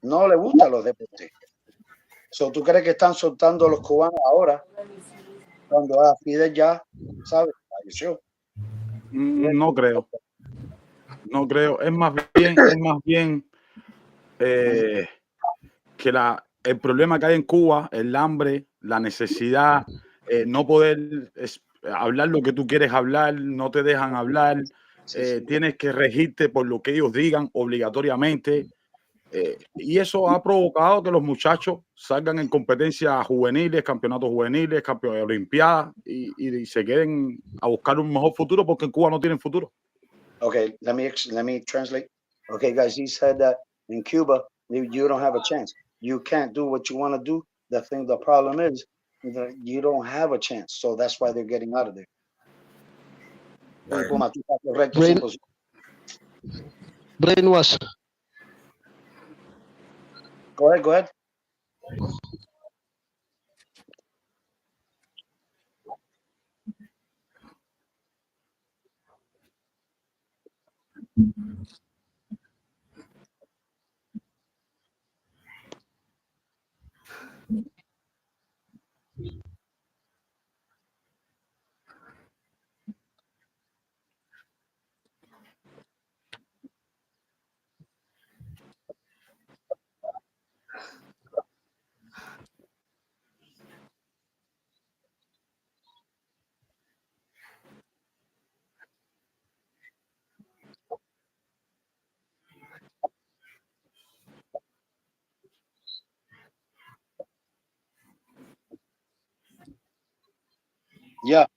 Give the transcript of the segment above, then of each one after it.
no le gustan los deportes. So, ¿tú crees que están soltando a los cubanos ahora cuando a Fidel ya, ¿sabes? Falleció. No creo. No creo. Es más bien que el problema que hay en Cuba, el hambre, la necesidad, no poder hablar lo que tú quieres hablar, no te dejan hablar, tienes que regirte por lo que ellos digan obligatoriamente. Y eso ha provocado que los muchachos salgan en competencias juveniles, campeonatos juveniles, campeonatos de olimpiadas y se queden a buscar un mejor futuro porque en Cuba no tienen futuro. Okay, let me translate. Okay, guys, he said that in Cuba you don't have a chance. You can't do what you want to do. The problem is that you don't have a chance. So that's why they're getting out of there. Brainwash. Go ahead. Yeah.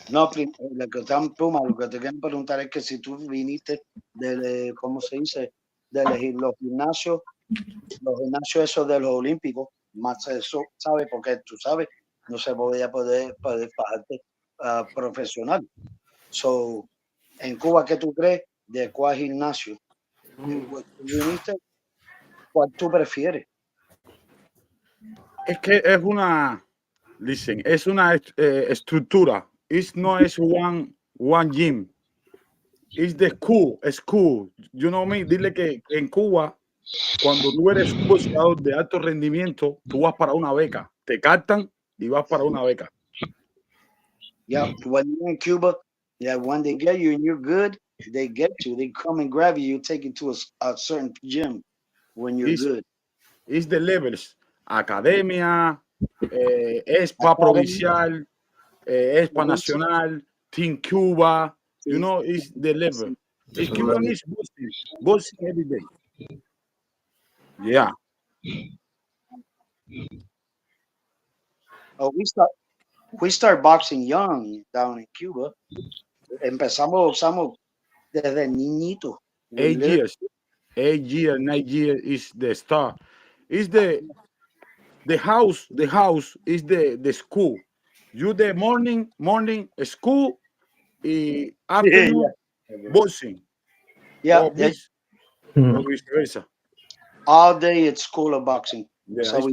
No, lo que te quiero preguntar es que si tú viniste del, ¿cómo se dice? De elegir los gimnasios esos de los olímpicos, más eso, ¿sabes? Porque tú sabes, no se podía poder parte profesional. So, en Cuba, ¿qué tú crees? ¿De cuál gimnasio viniste? ¿Cuál tú prefieres? Es que es una, listen, es una estructura. No es one gym. It's the school. You know me. Dile que en Cuba, cuando tú eres un boxeador de alto rendimiento, tú vas para una beca. Te captan y vas para una beca. Yeah, when you're in Cuba, yeah, when they get you and you're good, they get you. They come and grab you. You take you to a certain gym when you're good. It's the levels. Academia, ESPA provincial, ESPA nacional, Team Cuba. You know, it's the level. It's Cuban is boxing every day. Yeah. Oh, we start boxing young down in Cuba. Empezamos desde niñito. 8 years, 9 years is the start. Is the house is the school. You the morning school, afternoon boxing. Yeah, or vice versa. All day it's school of boxing. Yeah, so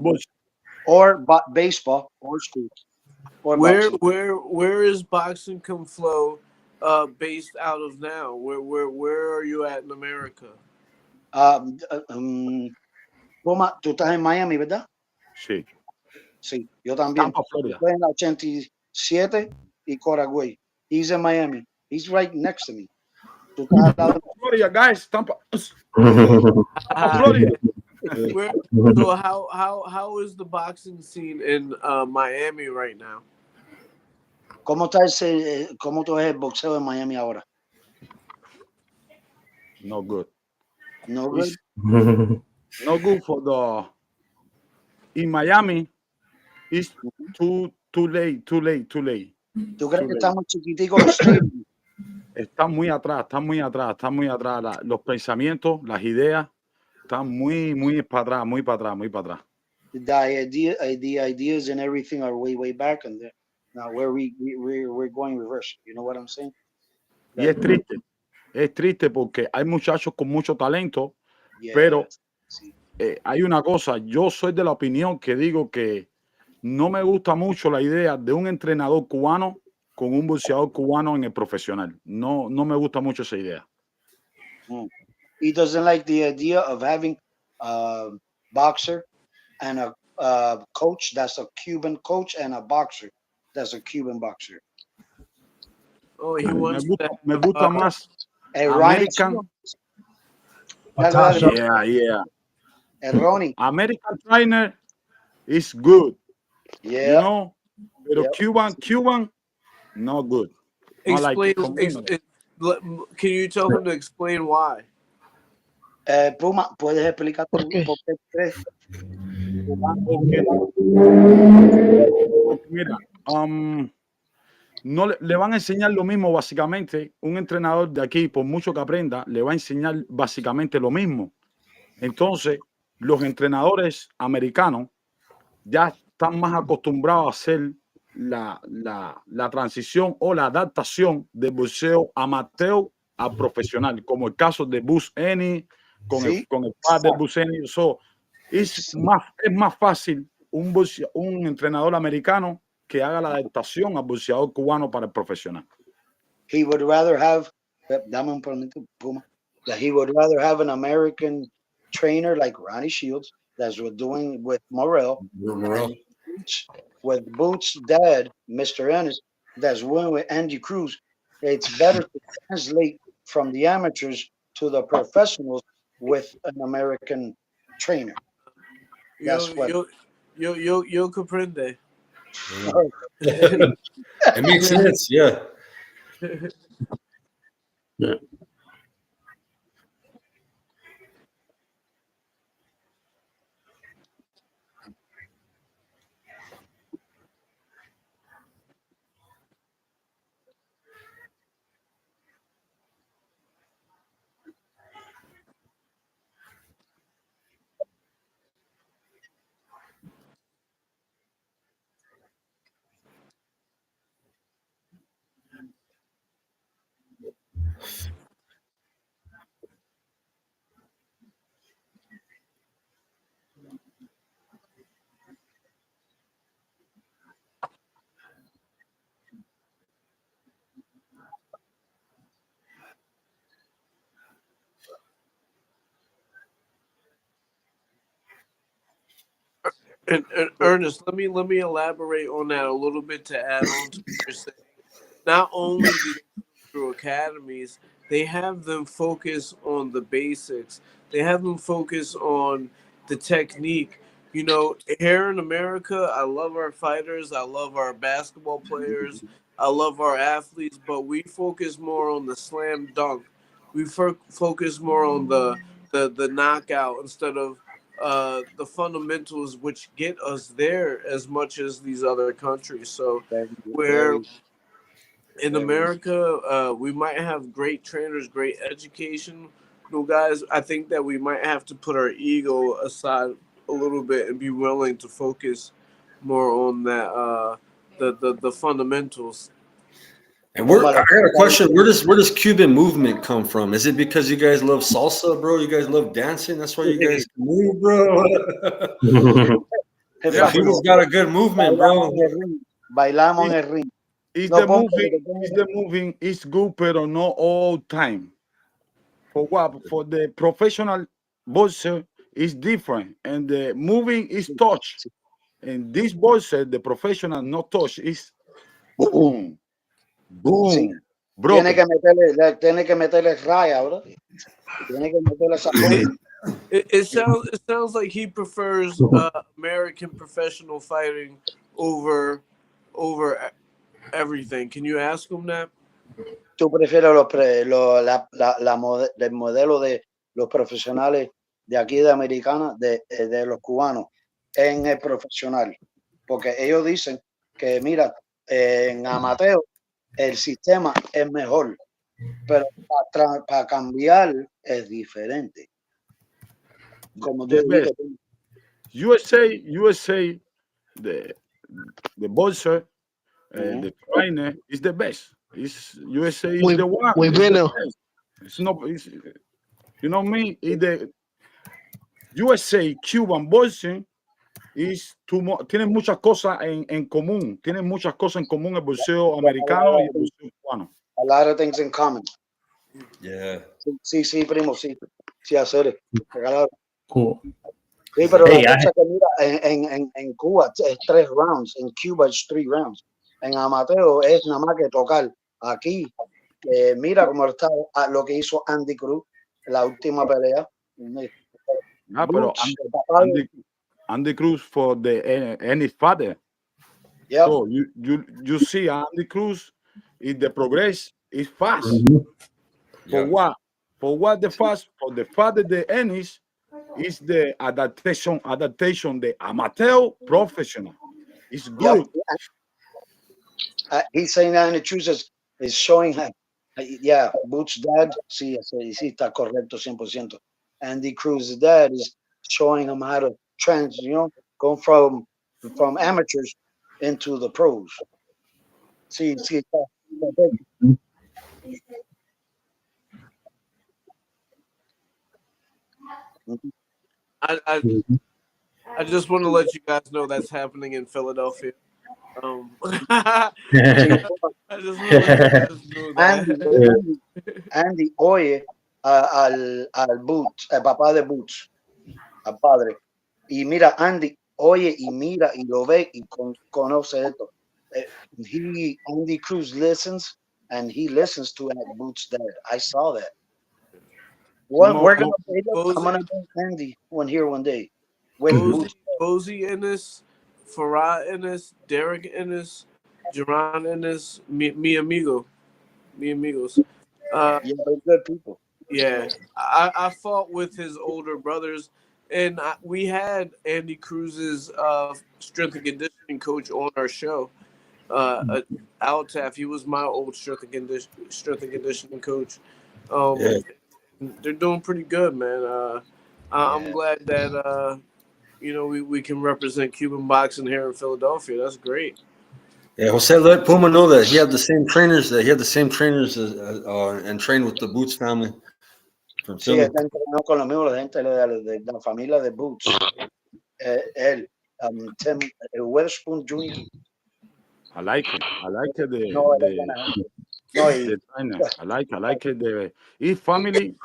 or baseball or school. Or where is Boxing Come Flow based out of now? Where are you at in America? Tú estás en Miami, ¿verdad? Sí. Sí, yo también. Estoy en la 87 y Coragüey. He's in Miami. He's right next to me. Tú estás al lado. Florida, guys. Tampa. Florida. So how is the boxing scene in Miami right now? ¿Cómo tú ves el boxeo en Miami ahora? No good. No good. No good for the. In Miami, it's too late. ¿Tú crees que estamos chiquiticos los stadiums? Está muy atrás. Los pensamientos, las ideas están muy para atrás. The ideas and everything are way back, and now where we're going reverse. You know what I'm saying? Y es triste porque hay muchachos con mucho talento, pero hay una cosa. Yo soy de la opinión que digo que no me gusta mucho la idea de un entrenador cubano con un boxeador cubano en el profesional. No me gusta mucho esa idea. He doesn't like the idea of having a boxer and a coach that's a Cuban coach and a boxer that's a Cuban boxer. Oh, he wants Me gusta más American. Yeah. Ronnie. American trainer is good. Yeah. You know, pero Yep. Cuban, not good. explain. Like Can you tell him to explain why? Puma, ¿puedes explicar ¿Por qué? por qué crees? Porque mira, no le van a enseñar lo mismo básicamente. Un entrenador de aquí, por mucho que aprenda, le va a enseñar básicamente lo mismo. Entonces, los entrenadores americanos ya están más acostumbrados a hacer la transición o la adaptación del boxeo amateur a profesional, como el caso de Bus Eni, con el padre de Bus Eni. Es más fácil un entrenador americano que haga la adaptación al boxeador cubano para el profesional. He would rather have, dame un momento, Puma, that he would rather have an American trainer like Ronnie Shields, that's what doing with Morrell, with Boots' dad, Mr. Earnest, that's doing with Andy Cruz. It's better to translate from the amateurs to the professionals with an American trainer. That's Yo comprende. It makes sense, yeah. And Ernest, let me elaborate on that a little bit to add on to what you're saying. Not only do they go through academies, they have them focus on the basics. They have them focus on the technique. You know, here in America, I love our fighters. I love our basketball players. I love our athletes, but we focus more on the slam dunk. We focus more on the knockout instead of the fundamentals, which get us there as much as these other countries. So where in America, we might have great trainers, great education. Guys, I think that we might have to put our ego aside a little bit and be willing to focus more on that the fundamentals. And I got a question. Where does Cuban movement come from? Is it because you guys love salsa, bro? You guys love dancing? That's why you guys can move, bro. Cuba's got a good movement, bro. Bailamos en el ring. The moving is good, pero not all time. For what? For the professional boxer is different, and the moving is touch. And this boxer, the professional, not touch, is boom. Boom. Sí. Tiene que meterle raya, bro. Tiene que meterle esa It sounds like he prefers American professional fighting over everything. Can you ask him that? ¿Tú prefieres el modelo de los profesionales de aquí de Americana, de los cubanos en el profesional? Porque ellos dicen que, mira, en amateur el sistema es mejor, pero para cambiar es diferente. Como tú dices, USA, the boxer, the trainer is the best. USA is the one. Muy bueno. It's not. You know me. The USA Cuban boxing tienen muchas cosas en común. Tienen muchas cosas en común el boxeo americano y el boxeo cubano. A lot of things in common. Yeah. Sí, primo, sí. Sí, hacer. Cool. Sí, pero Hey, la cosa que mira, en Cuba es 3 rounds, en Cuba es 3 rounds. En amateur es nada más que tocar. Aquí, mira cómo está lo que hizo Andy Cruz, la última pelea. Pero Andy Cruz for any father. Yep. So you see Andy Cruz is the progress is fast. For what? For what the fast? For the father the Ennis is the adaptation, the amateur professional. It's good. He's saying that the truth is showing him. Yeah, Boots' dad, sí, está correcto 100%. Andy Cruz's dad is showing him how to go from amateurs into the pros. Sí. I just want to let you guys know that's happening in Philadelphia. I just want to let you guys know that. Andy oye al Boots, el papá de Boots, al padre. Y mira, Andy oye y mira y lo ve y conoce esto. Andy Cruz listens and he listens to Boots' dad. I saw that. We're gonna I'm gonna bring Andy one day with Boots. Bozy Ennis, Farah Ennis, Derek Ennis, Jerron Ennis, mi amigos. Yeah, they're good people. Yeah, I fought with his older brothers, and we had Andy Cruz's strength and conditioning coach on our show. Altaf, he was my old strength and conditioning coach. They're doing pretty good, man. I'm glad that we can represent Cuban boxing here in Philadelphia. That's great. Yeah, Jose let Puma know that he had the same trainers and trained with the Boots family from Sí, Philly. está entrenado con los mismos, la gente de la familia de Boots. Él, Tim Witherspoon Jr. I like it. I like it. No, I like it. If family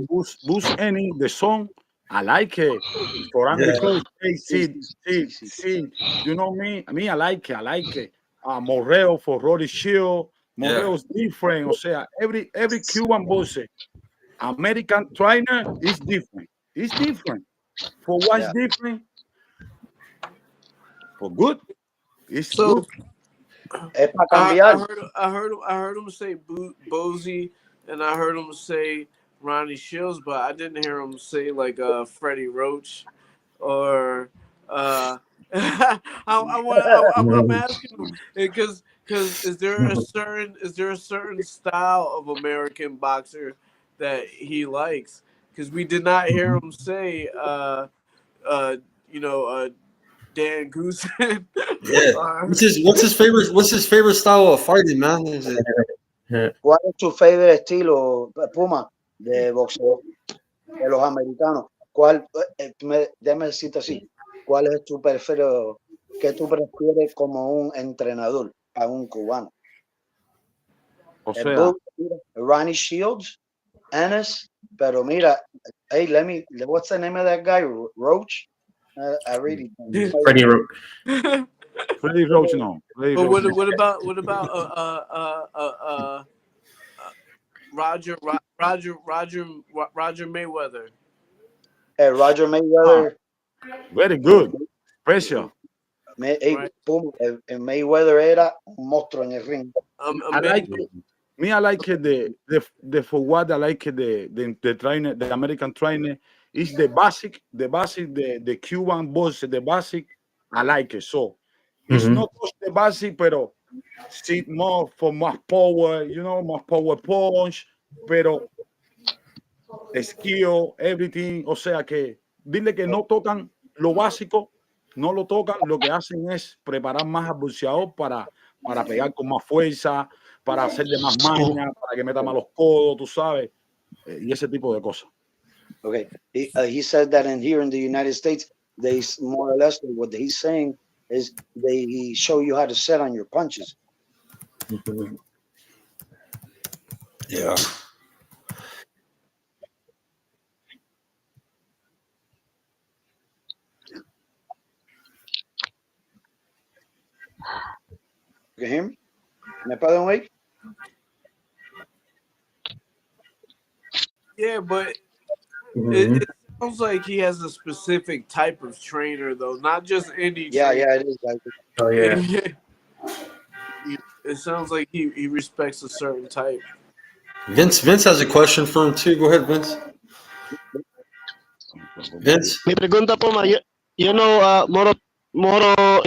boost any the song. I like it. For Andy Cruz, see. You know me. I like it. Morreo for Roddy Shield. Morreo's different. O sea, every Cuban boss, American trainer is different. It's different. For what's different? For good. It's good. Es para cambiar. I heard him say Bozy, and I heard him say Ronnie Shields, but I didn't hear him say like Freddie Roach or I'm asking him because is there a certain style of American boxer that he likes? Because we did not hear him say Dan Goosen. Yeah. What's his favorite style of fighting, man? ¿Cuál es tu favorite estilo, Puma, de boxeo de los americanos? Déjame decirte así, ¿cuál es tu preferido, que tú prefieres como un entrenador a un cubano? O sea, Ronnie Shields, Ennis, pero mira, hey, what's the name of that guy? Roach? I really Freddie Roach. Freddie Roach, no. But what about Roger Mayweather? Hey, Roger Mayweather. Very good. Special. Mayweather era un monstruo en el ring. I like it. I like it. The for what I like it, the trainer, the American trainer is the basic, the Cuban boss, the basic. I like it. So it's not just the basic, pero sí more for más power, más power punch, pero skill, everything. O sea que dile que no tocan lo básico, no lo tocan, lo que hacen es preparar más al boxeador para pegar con más fuerza, para hacerle más maña, para que meta más los codos, tú sabes, y ese tipo de cosas. Okay, he said that here in the United States, they more or less what he's saying is they show you how to set on your punches. Yeah. You can hear me? ¿Me pueden oír? Yeah, but it sounds like he has a specific type of trainer, though, not just any Yeah, trainer. yeah, it is. Like, Oh yeah. It sounds like he respects a certain type. Vince has a question for him too. Go ahead, Vince. Vince. May pregunta po, you know, Moro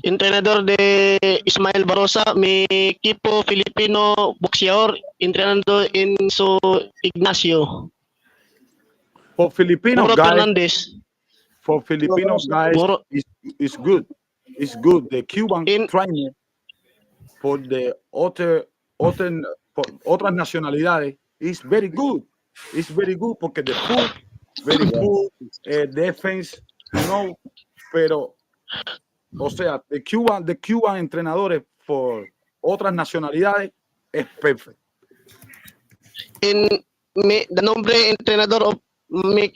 entrenador de Ismael Barosa, mi equipo Filipino boxeador entrenando en su Ignacio. For Filipino Moro guys, Fernandez. for Filipino guys, Moro. it's good. It's good. The Cuban trainer for the otras nacionalidades is very good. It's very good porque the food, very good, defense, you know, pero, o sea, the Cuban entrenadores for otras nacionalidades es perfect. The nombre entrenador of mi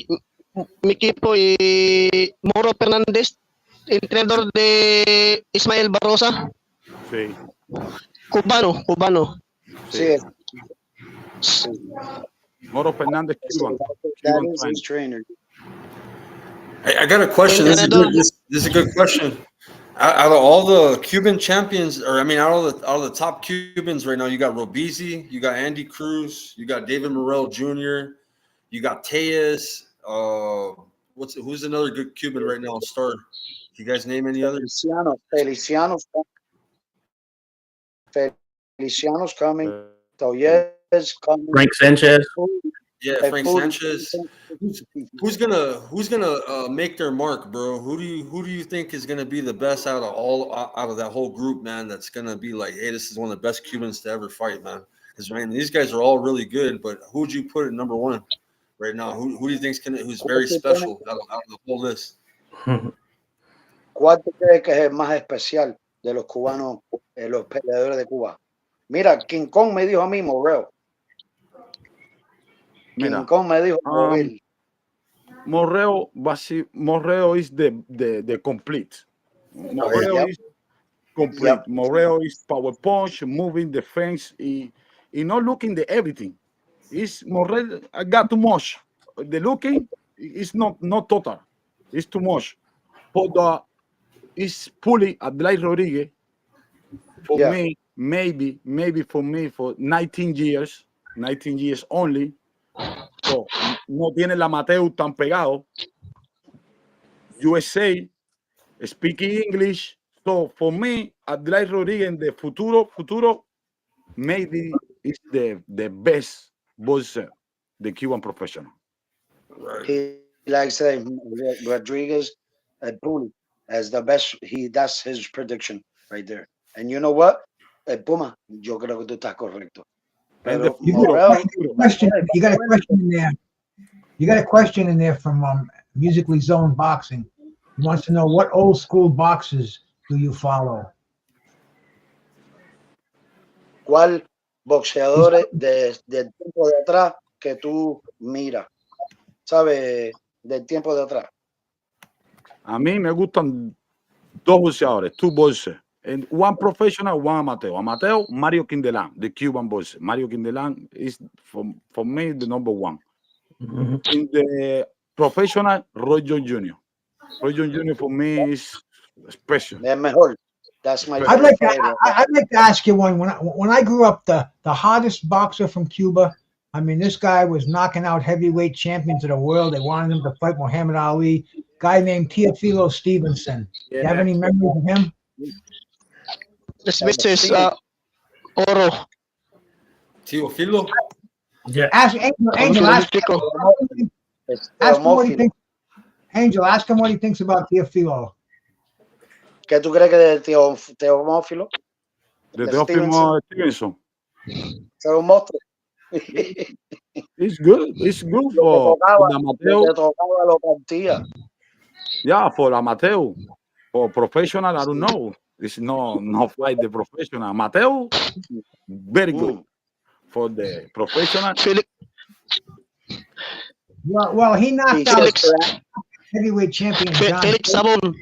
equipo y Moro Fernandez, entrenador de Ismael Barosa. Sí. Cubano. sí. Moro Fernández Cuban. That is his trainer. I got a question. This is a good question. Out of all the Cuban champions, or I mean, out of the top Cubans right now, you got Robezy, you got Andy Cruz, you got David Morrell Jr., you got Tejas. Who's another good Cuban right now? Star. You guys name any others? Feliciano's coming. Toyes coming. Frank Sanchez. Yeah, Frank Sanchez. Who's gonna make their mark, bro? Who do you think is gonna be the best out of that whole group, man? That's gonna be like, hey, this is one of the best Cubans to ever fight, man. Because man, these guys are all really good, but who would you put at number one right now? Who do you think's who's very special out of the whole list? ¿Cuál te crees que es el más especial de los cubanos, los peleadores de Cuba? Mira, King Kong me dijo a mí, Morrell. King Kong me dijo Morrell is the complete. Morrell is complete. Yep. Morrell is power punch, moving defense, not looking the everything. It's Morrell. I got too much. The looking is not total. It's too much. But it's fully Adlai Rodriguez. For me, maybe for me for 19 years only. So, no tiene el amateur tan pegado. USA, speaking English. So for me, Adlai Rodriguez in the futuro, maybe is the best boxer, the Cuban professional. Right. He likes Rodriguez Puli as the best. That's his prediction right there. And you know what? Puma, yo creo que tú estás correcto. Pero You Morrell, you got a question in there. You got a question in there from Musically Zone Boxing. He wants to know what old school boxers do you follow? ¿cuál boxeadores del tiempo de atrás que tú miras? ¿Sabes? Del tiempo de atrás. A mí me gustan dos boxeadores, two boxers. And one professional, one amateur. Amateur, Mario Quindelán, the Cuban boxer. Mario Quindelán is, for me, the number one. In the professional, Roy Jones Jr. Roy Jones Jr. for me is special. Es mejor. That's my I'd like to ask you one. When I grew up, the hardest boxer from Cuba, I mean, this guy was knocking out heavyweight champions of the world. They wanted him to fight Muhammad Ali. Guy named Teofilo Stevenson. Do you have any memories of him? This is Oro. Teofilo? Yeah. Ask Angel. Ask him what he thinks. Angel, ask him what he thinks about Teofilo. ¿Qué tú crees que de Teofilo? De Teófilo Stevenson. Es un monstruo. It's good. It's good for the amateur. Lo tocaba, lo partía. Yeah, for amateur, for professional, I don't know. It's no fight the professional. Amateur, very good. For the professional, Felix, Well, he knocked out Felix, heavyweight champion John. Felix Sabon,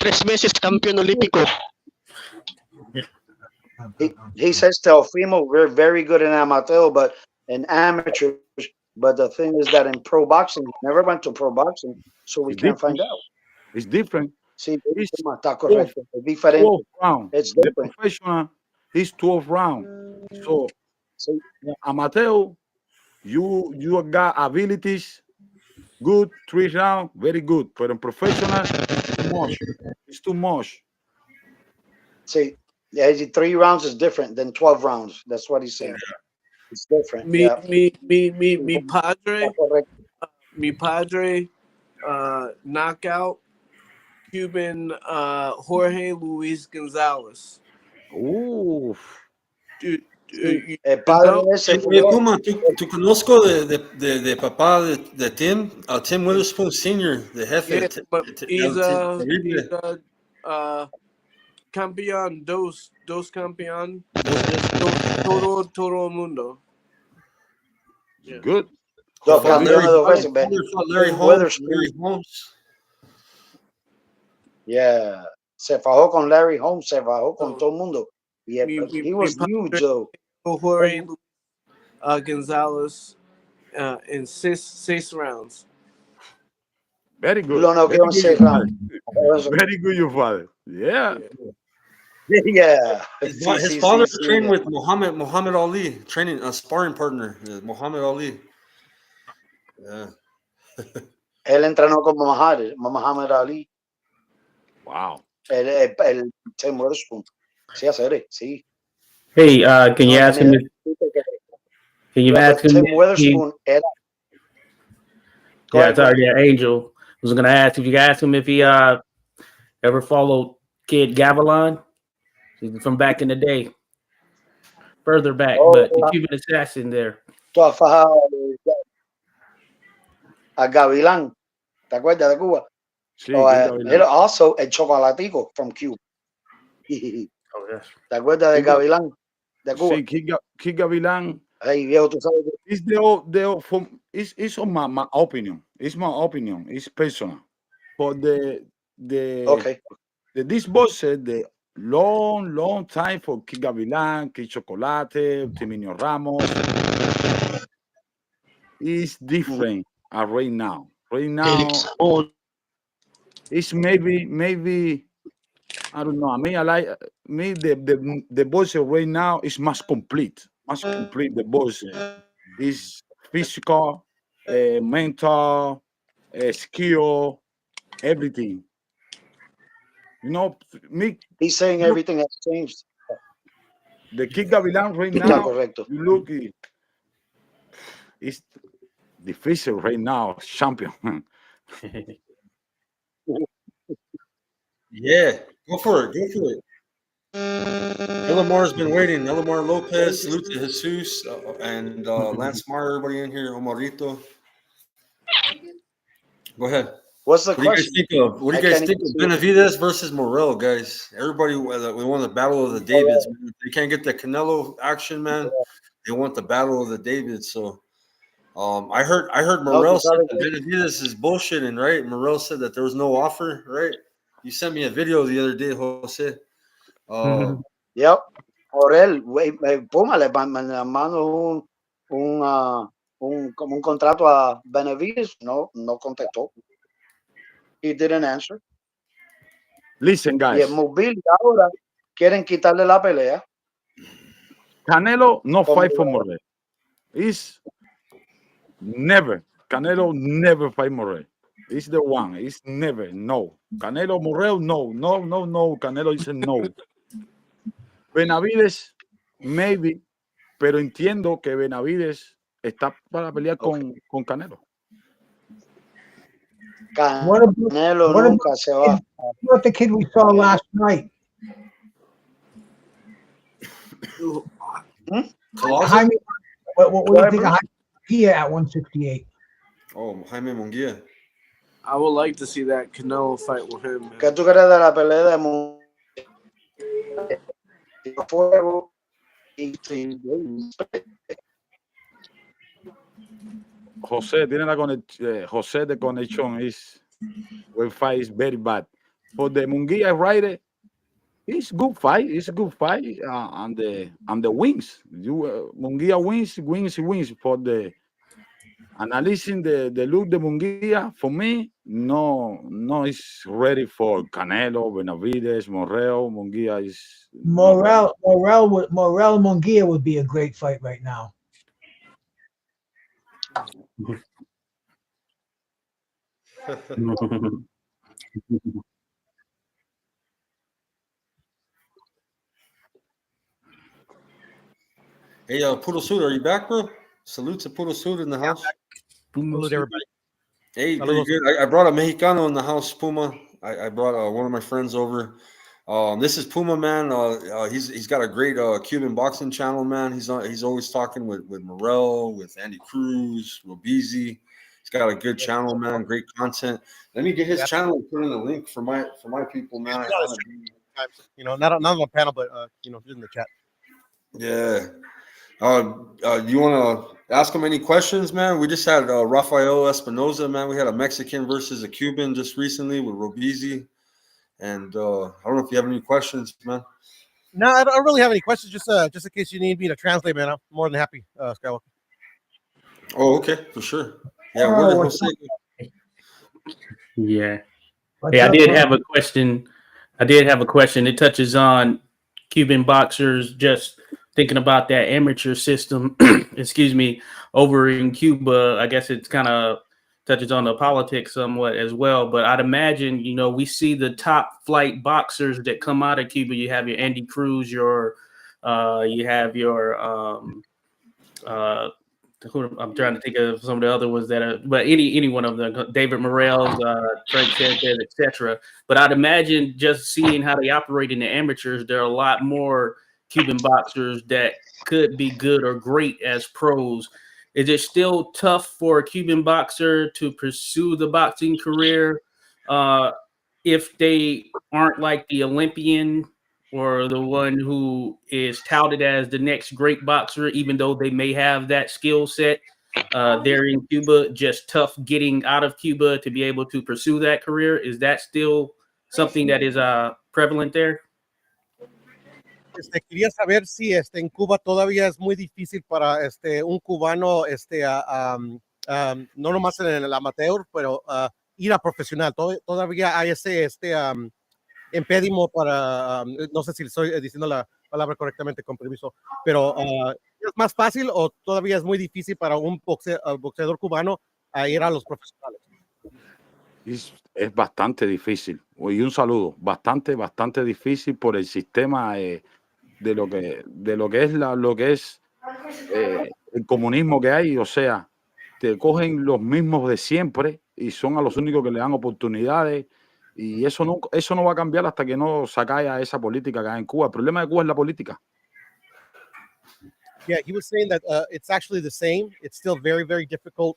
3 veces campeón olímpico. He says Teofimo, we're very good in amateur, but in amateurs. But the thing is that in pro boxing, he never went to pro boxing, so we it's can't different. find out. It's different. Sí, It's está correcto. Es diferente. 12 round. It's The different. professional is 12 round. So Sí. amateur, you got abilities, good 3 round, very good. But in professional, too much. It's too much. Sí. Yeah, 3 rounds is different than 12 rounds. That's what he's saying. It's different. Me Está correcto. padre, knockout Cuban Jorge Luis Gonzalez. Ooh. El padre ese fue Puma, ¿tú conozco de papá de Tim? Tim Witherspoon Sr., the jefe. Yeah, but he's campeón, dos campeón, todo mundo. Yeah. Good. dos campeones dos veces. Larry Holmes. Yeah. Se fajó con Larry Holmes, se fajó con todo el mundo. Yeah, but he was huge, though. Jorge Gonzalez in six rounds. Very good. Lo noqueó en 6 rounds. Very good, your father. Yeah. Yeah. His father trained with Muhammad Ali, training a sparring partner, Muhammad Ali. Yeah. Él entrenó con Muhammad Ali. Wow. El Tim Witherspoon. Sí, hacer, sí. Hey, can you ask him? Can you ask him? Tim Witherspoon era. Yeah, sorry, yeah, Angel. I was gonna ask if you ask him if he ever followed Kid Gavilan from back in the day, further back, but the Cuban assassin there. Tú has fajado a Gavilán. ¿Te acuerdas de Cuba? Sí, Also el chocolatico from Cuba. Oh, yes. ¿Te acuerdas de Gavilán? De Cuba. Sí, Kid Gavilán. Hey, viejo, tú sabes. It's on my opinion. It's my opinion. It's personal. But Okay. this boss said the long time for Kid Gavilán, Kid Chocolate, Timinio Ramos is different right now. Right now, it's maybe I don't know. I mean, I like the boss right now is much complete. The boss is physical, mental, skill, everything. You know, He's saying everything has changed. the Kid Gavilan right Está now, correcto. you look, it's difícil right now, champion. Yeah, go for it. Elamar's been waiting. Elamar Lopez, salute to Jesus, and Lance Meyer, everybody in here, Omarito. Go ahead. What's the What do you guys question? think of? What do you guys think of Benavidez versus Morrell, guys? Everybody, we want the battle of the Davids. Man. They can't get the Canelo action, man. They want the battle of the Davids. So, I heard Morrell said that Benavidez is bullshitting, right? Morrell said that there was no offer, right? You sent me a video the other day, Jose. Yep. Por él, Puma le mandó como un contrato a Benavides. No contestó. He didn't answer. Listen, guys. Y en Mobile ahora quieren quitarle la pelea. Canelo no fight for Morrell. Canelo never fight Morrell. It's the one. It's never. No. Canelo Morrell, no. Canelo dice no. Benavidez, maybe, pero entiendo que Benavidez está para pelear con Canelo. Canelo nunca se va. What the kid we saw last night? Jaime, what do you think of Jaime at 168? Oh, Jaime Munguia. I would like to see that Canelo fight with him, man. ¿Qué tú crees de la pelea de Fuego y José tiene la conexión. José de conexión is when fight is very bad. For the Munguia rider, it's good fight. It's a good fight on the wings. You Munguia wins for the analyzing the look de Munguia. For me, no is ready for Canelo, Benavides, Morrell. Munguia is Morel Munguia would be a great fight right now. Hey, Poodle Suit, are you back, bro? Salute to Poodle Suit in the house. Salute everybody. Hey, pretty good. I brought a Mexicano in the house, Puma. I brought one of my friends over. This is Puma, man. He's got a great Cuban boxing channel, man. He's always talking with Morel, with Andy Cruz, Robezy. He's got a good channel, man. Great content. Let me get his channel and put in a link for my people, man. You know, not on the panel, but you know, in the chat. Yeah. You want to ask him any questions, man? We just had Rafael Espinoza, man. We had a Mexican versus a Cuban just recently with Robezy. And I don't know if you have any questions, man. No, I don't really have any questions. Just in case you need me to translate, man. I'm more than happy, Skywalker. Oh, okay, for sure. Yeah, where did Jose go? Yeah. Hey, I did have a question. It touches on Cuban boxers just thinking about that amateur system, excuse me, over in Cuba. I guess it's kind of touches on the politics somewhat as well. But I'd imagine, you know, we see the top flight boxers that come out of Cuba. You have your Andy Cruz, you have your I'm trying to think of some of the other ones that are, but any one of them, David Morrell's, Frank Sanchez, etc. But I'd imagine just seeing how they operate in the amateurs, there are a lot more Cuban boxers that could be good or great as pros. Is it still tough for a Cuban boxer to pursue the boxing career if they aren't like the Olympian or the one who is touted as the next great boxer, even though they may have that skill set there in Cuba, just tough getting out of Cuba to be able to pursue that career? Is that still something that is prevalent there? Quería saber si en Cuba todavía es muy difícil para un cubano no nomás en el amateur, pero ir a profesional. Todavía hay ese impedimento para, no sé si estoy diciendo la palabra correctamente, con permiso, pero ¿es más fácil o todavía es muy difícil para un boxeador cubano a ir a los profesionales? Es bastante difícil. Y un saludo, bastante difícil por el sistema de lo que es el comunismo que hay. O sea, te cogen los mismos de siempre y son a los únicos que le dan oportunidades, y eso no va a cambiar hasta que no se caiga esa política que hay en Cuba. El problema de Cuba es la política. Yeah, he was saying that it's actually the same. It's still very, very difficult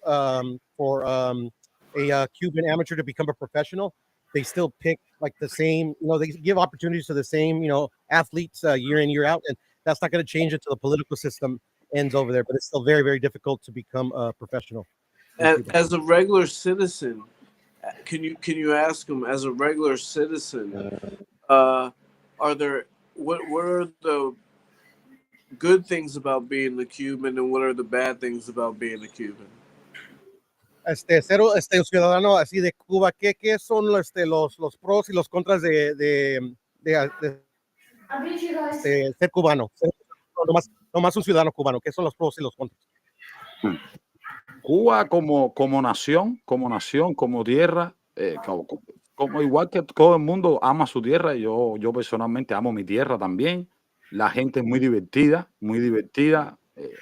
for a Cuban amateur to become a professional. They still pick like the same, you know, they give opportunities to the same, you know, athletes year in, year out. And that's not going to change until the political system ends over there. But it's still very, very difficult to become a professional. As a regular citizen, can you ask him, as a regular citizen, what are the good things about being a Cuban and what are the bad things about being a Cuban? Ser un ciudadano así de Cuba, ¿qué son los pros y los contras de ser cubano? No más un ciudadano cubano, ¿qué son los pros y los contras? Cuba como nación, como tierra, como igual que todo el mundo ama su tierra. Yo personalmente amo mi tierra también. La gente es muy divertida,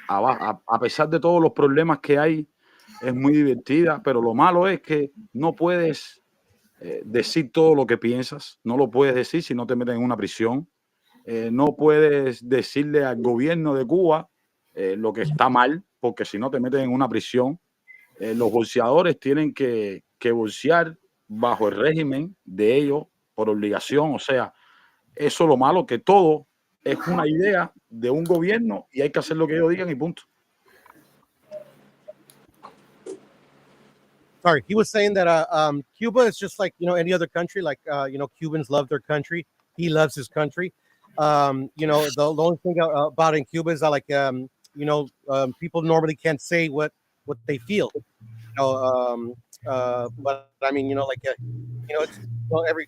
a pesar de todos los problemas que hay, es muy divertida, pero lo malo es que no puedes decir todo lo que piensas, no lo puedes decir si no te meten en una prisión, no puedes decirle al gobierno de Cuba lo que está mal, porque si no te meten en una prisión. Los boxeadores tienen que que boxear bajo el régimen de ellos por obligación. O sea, eso es lo malo, que todo es una idea de un gobierno y hay que hacer lo que ellos digan y punto. Sorry, he was saying that Cuba is just like, any other country. Like, Cubans love their country. He loves his country. The only thing about in Cuba is that, like, people normally can't say what they feel. But I mean, it's every,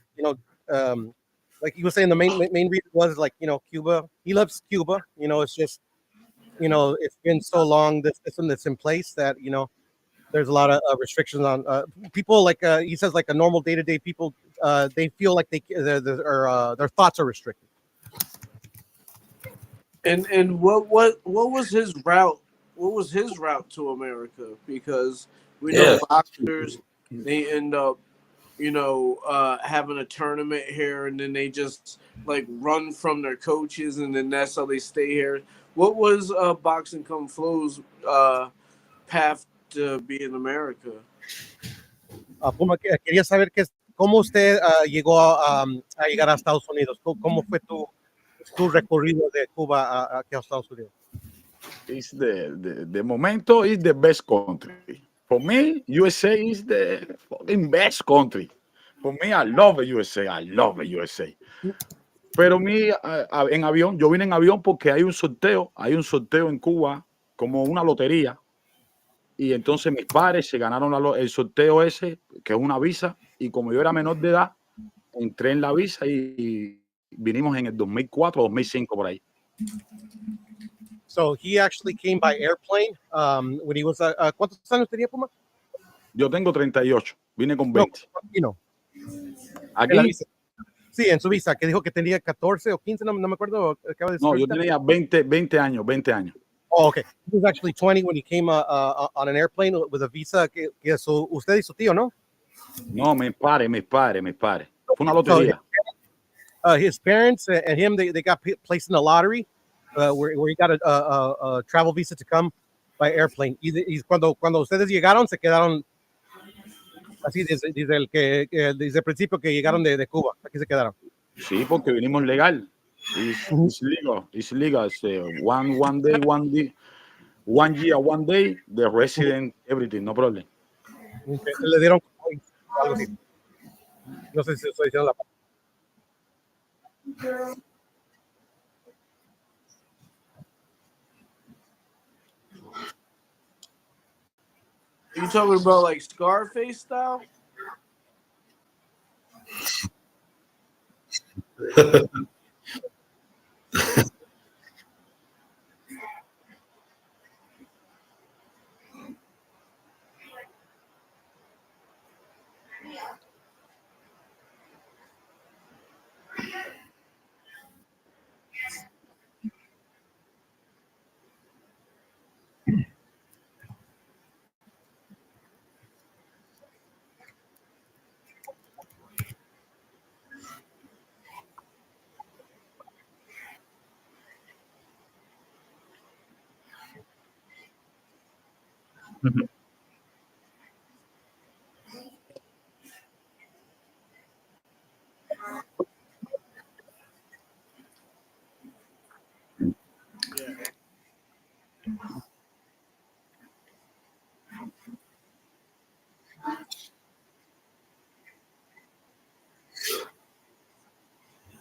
like he was saying, the main reason was, like, Cuba. He loves Cuba. It's just, it's been so long, this system that's in place that there's a lot of restrictions on people. Like he says, like a normal day-to-day people, they feel like their thoughts are restricted. And what was his route? What was his route to America? Because we know boxers, they end up, having a tournament here, and then they just like run from their coaches, and then that's how they stay here. What was Boxing Kung Flo's path to be in America? Puma, quería saber cómo usted llegó a llegar a Estados Unidos. ¿Cómo fue tu recorrido de Cuba aquí a Estados Unidos? It's the momento is the best country. For me, USA is the fucking best country. For me, I love USA. I love USA. Pero en avión, yo vine en avión porque hay un sorteo en Cuba como una lotería. Y entonces mis padres se ganaron el sorteo ese, que es una visa, y como yo era menor de edad, entré en la visa y vinimos en el 2004 o 2005 por ahí. So he actually came by airplane when he was ¿cuántos años tenía, Puma? Yo tengo 38, vine con 20. No, Aquí. Sí, en su visa, que dijo que tenía 14 o 15, no me acuerdo. No, yo tenía 20 años. Oh, okay. He was actually 20 when he came on an airplane with a visa que usted y su tío, ¿no? No, mis padres. Fue una lotería. So, his parents and him, they got placed in a lottery where he got a travel visa to come by airplane. Y cuando ustedes llegaron, se quedaron así desde el principio que llegaron de Cuba. Aquí se quedaron. Sí, porque vinimos legal. It's legal. One day, 1 year, 1 day, the resident, everything, no problem. Okay. Le dieron algo así. No sé si estoy diciendo la palabra. Are you talking about like Scarface style?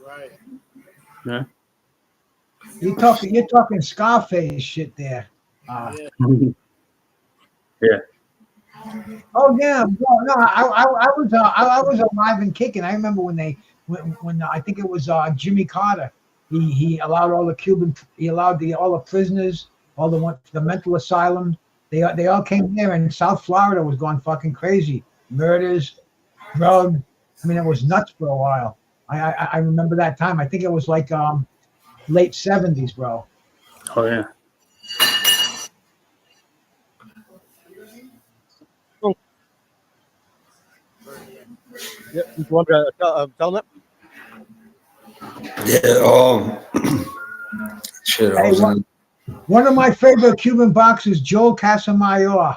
Right. Yeah. You're talking Scarface shit there. Yeah. Oh yeah, no, I was alive and kicking. I remember when I think it was Jimmy Carter. He allowed all the prisoners, all the mental asylum. They all came there, and South Florida was going fucking crazy. Murders, drugs. I mean, it was nuts for a while. I remember that time. I think it was like late 70s, bro. Oh yeah. Yeah, you want to tell them? Yeah. Shit. Hey, one of my favorite Cuban boxers, Joel Casamayor.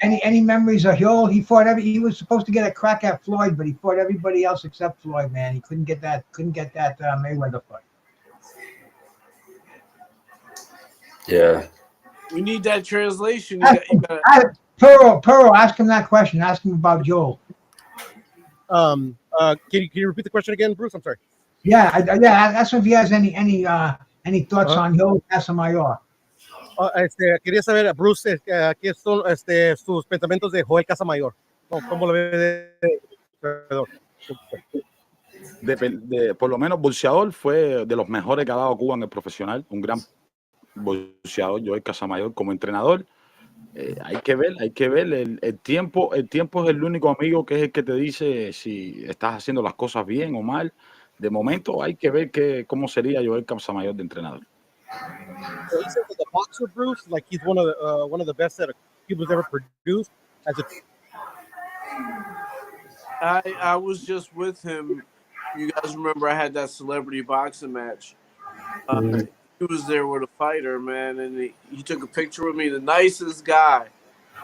Any memories of Hill? He was supposed to get a crack at Floyd, but he fought everybody else except Floyd. Man, he couldn't get that Mayweather fight. Yeah. We need that translation. Pearl, ask him that question. Ask him about Joel. Can you repeat the question again, Bruce? I'm sorry. Yeah, ask him if he has any thoughts on Joel Casamayor. Quería saber, Bruce, ¿qué son sus pensamientos de Joel Casamayor? ¿Cómo lo ve por lo menos boxeador fue de los mejores que ha dado Cuba en el profesional, un gran boxeador, Joel Casamayor como entrenador. Hay que ver el tiempo es el único amigo que es el que te dice si estás haciendo las cosas bien o mal. De momento hay que ver cómo sería Joel Casamayor de entrenador. So he says that the boxer Bruce, like he's one of the best that Cuba's ever produced. I was just with him. You guys remember I had that celebrity boxing match. He was there with a fighter, man, and he took a picture with me. The nicest guy,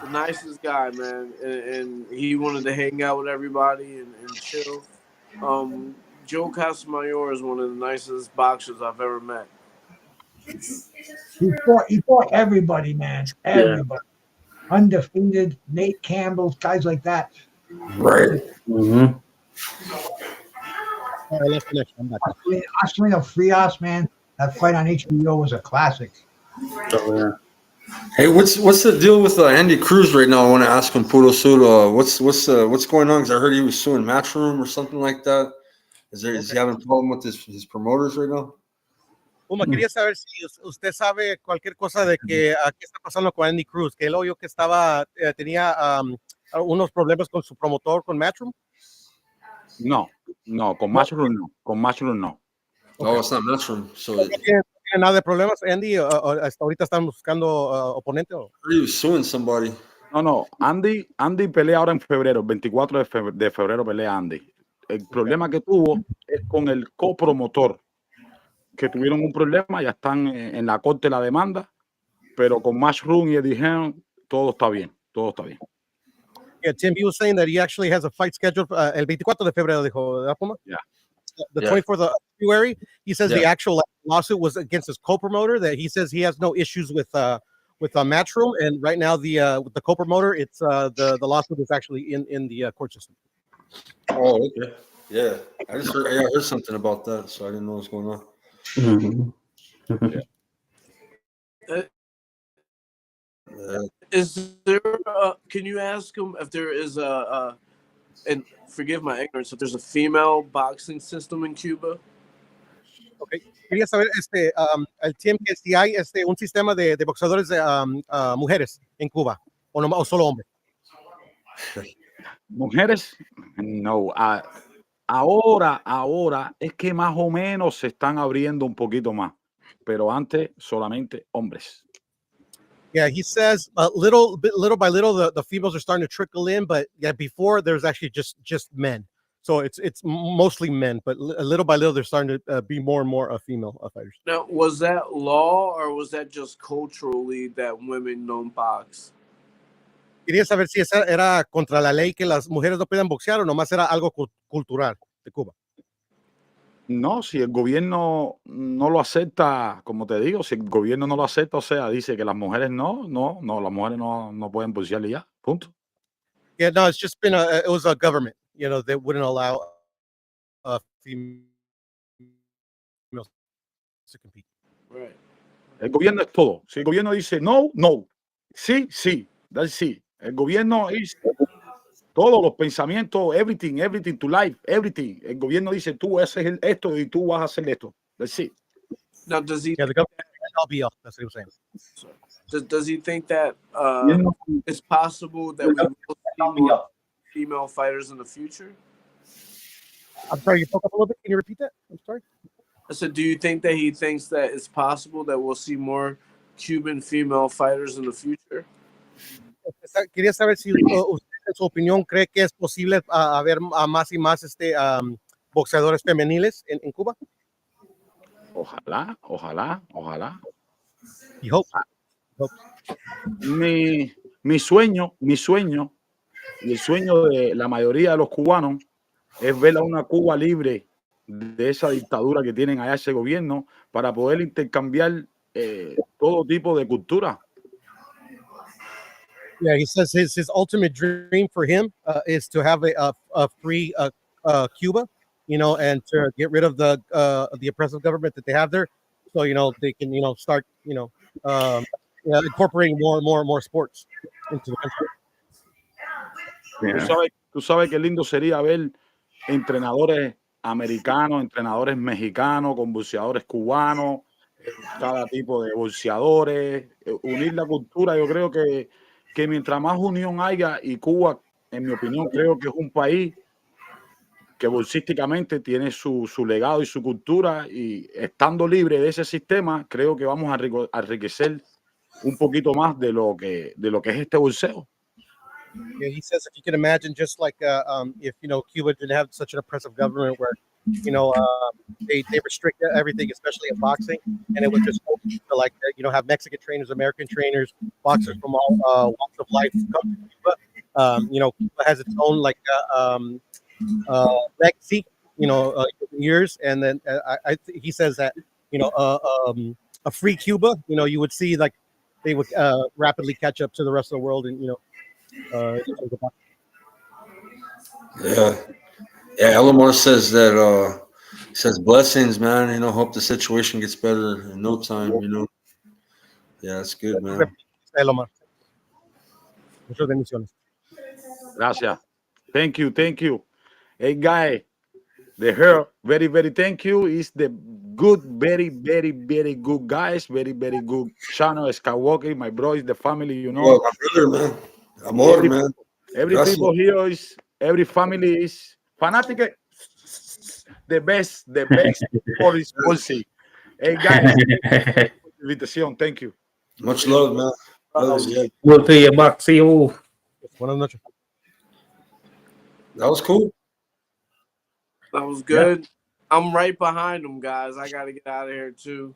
man, and he wanted to hang out with everybody and chill. Joe Casamayor is one of the nicest boxers I've ever met. He fought everybody, man. Everybody. Yeah. Undefeated, Nate Campbell, guys like that. Right. Mm-hmm. Oscarino Frias, man. That fight on HBO was a classic. Oh, yeah. Hey, what's the deal with Andy Cruz right now? I want to ask him, Puro Sudo, what's going on? Because I heard he was suing Matchroom or something like that. Is he having a problem with his promoters right now? Uma, quería saber si usted sabe cualquier cosa de qué está pasando con Andy Cruz, que él oyó que tenía unos problemas con su promotor, con Matchroom. No, con Matchroom no. Okay. Oh, it's not Matchroom. So ¿No tiene nada de problemas, Andy? ¿Hasta ahorita están buscando oponente? He was suing somebody. No. Andy pelea ahora en febrero, el 24 de febrero pelea Andy. El problema que tuvo es con el copromotor, que tuvieron un problema, ya están en la corte la demanda, pero con Matchroom y Eddie Hearn todo está bien. Yeah, Tim, he was saying that he actually has a fight scheduled el 24 de febrero, dijo, ¿verdad, Puma? Yeah. The 24th of February. He says the actual lawsuit was against his co-promoter, that he says he has no issues with Matchroom, and right now with the co-promoter, it's the lawsuit is actually in the court system. Oh, okay. Yeah. I heard something about that, so I didn't know what's going on. Mm-hmm. Yeah. Is there? Can you ask him if there is and forgive my ignorance, if there's a female boxing system in Cuba? Okay. Quería saber, el tiempo que si hay un sistema de boxeadores mujeres en Cuba o solo hombres. Mujeres, no. Ahora es que más o menos se están abriendo un poquito más, pero antes solamente hombres. Yeah, he says little by little the females are starting to trickle in, but yeah, before there's actually just men. So it's mostly men, but little by little they're starting to be more and more female fighters. Now, was that law or was that just culturally that women don't box? Quería saber si esa era contra la ley que las mujeres no puedan boxear o nomás era algo cultural de Cuba. No, si el gobierno no lo acepta, como te digo, si el gobierno no lo acepta, o sea, dice que las mujeres no, las mujeres no pueden boxear y ya, punto. Yeah, no, it's just been it was a government, that wouldn't allow females to compete. Right. El gobierno es todo. Si el gobierno dice no, sí, that's sí. El gobierno es todos los pensamientos, everything to life, everything. El gobierno dice tú haces esto y tú vas a hacer esto. That's it. Now, does he? Yeah, the government LBL. That's what he was saying. Does he think that it's possible that we will see more female fighters in the future? I'm sorry, you spoke up a little bit. Can you repeat that? I'm sorry. I said, do you think that he thinks that it's possible that we'll see more Cuban female fighters in the future? Quería saber si usted, en su opinión, cree que es posible haber más y más boxeadores femeniles en Cuba. Ojalá. Y hope. Mi sueño y el sueño de la mayoría de los cubanos es ver a una Cuba libre de esa dictadura que tienen allá ese gobierno para poder intercambiar todo tipo de cultura. Yeah, he says his ultimate dream for him is to have a free Cuba, you know, and to get rid of the oppressive government that they have there, so you know they can start incorporating more sports into the country. Tú sabes qué lindo sería ver entrenadores americanos, entrenadores mexicanos, con boxeadores cubanos, cada tipo de boxeadores, unir la cultura. Yo creo que mientras más unión haya, y Cuba, en mi opinión, creo que es un país que bolsísticamente tiene su legado y su cultura, y estando libre de ese sistema, creo que vamos a enriquecer un poquito más de lo que es este bolseo. Yeah, he says if you can imagine, just like if Cuba didn't have such an oppressive government where they restrict everything, especially in boxing, and it was just open to have Mexican trainers, American trainers, boxers from all walks of life come to Cuba. Cuba has its own legacy, years, and then he says that a free Cuba, you would see like they would rapidly catch up to the rest of the world, and Yeah, Elamar says that says blessings, man. Hope the situation gets better in no time. Yeah, that's good, man. Elomar. Muchas bendiciones. Gracias. Thank you. Hey, guy, the hair, very, very thank you. Is the good, very, very, very good guys. Very, very good channel. Skywalker, my bro, is the family, Oh, my brother, man. Amor, man. Every people here every family is fanatic. The best for his policy. Hey, guys, invitation. Thank you. Much love, man. We'll pay you back. See you. Buenas noches. That was cool. That was good. Yeah. I'm right behind them, guys. I got to get out of here, too.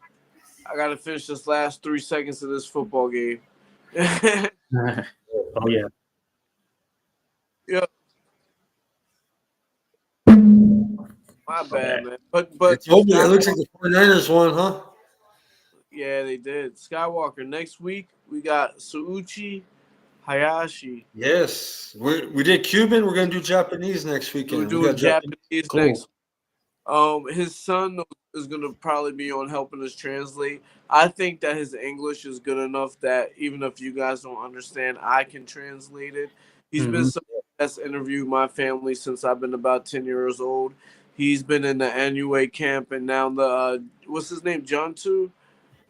I got to finish this last 3 seconds of this football game. Oh, yeah. Yeah. My bad, man. But it looks like the 49ers won, huh? Yeah, they did. Skywalker, next week we got Suuchi Hayashi. Yes. We did Cuban. We're going to do Japanese next weekend. We're doing Japanese next. His son is going to probably be on helping us translate. I think that his English is good enough that even if you guys don't understand, I can translate it. He's been someone that's interviewed my family since I've been about 10 years old. He's been in the NUA camp, and now the what's his name, Juntu?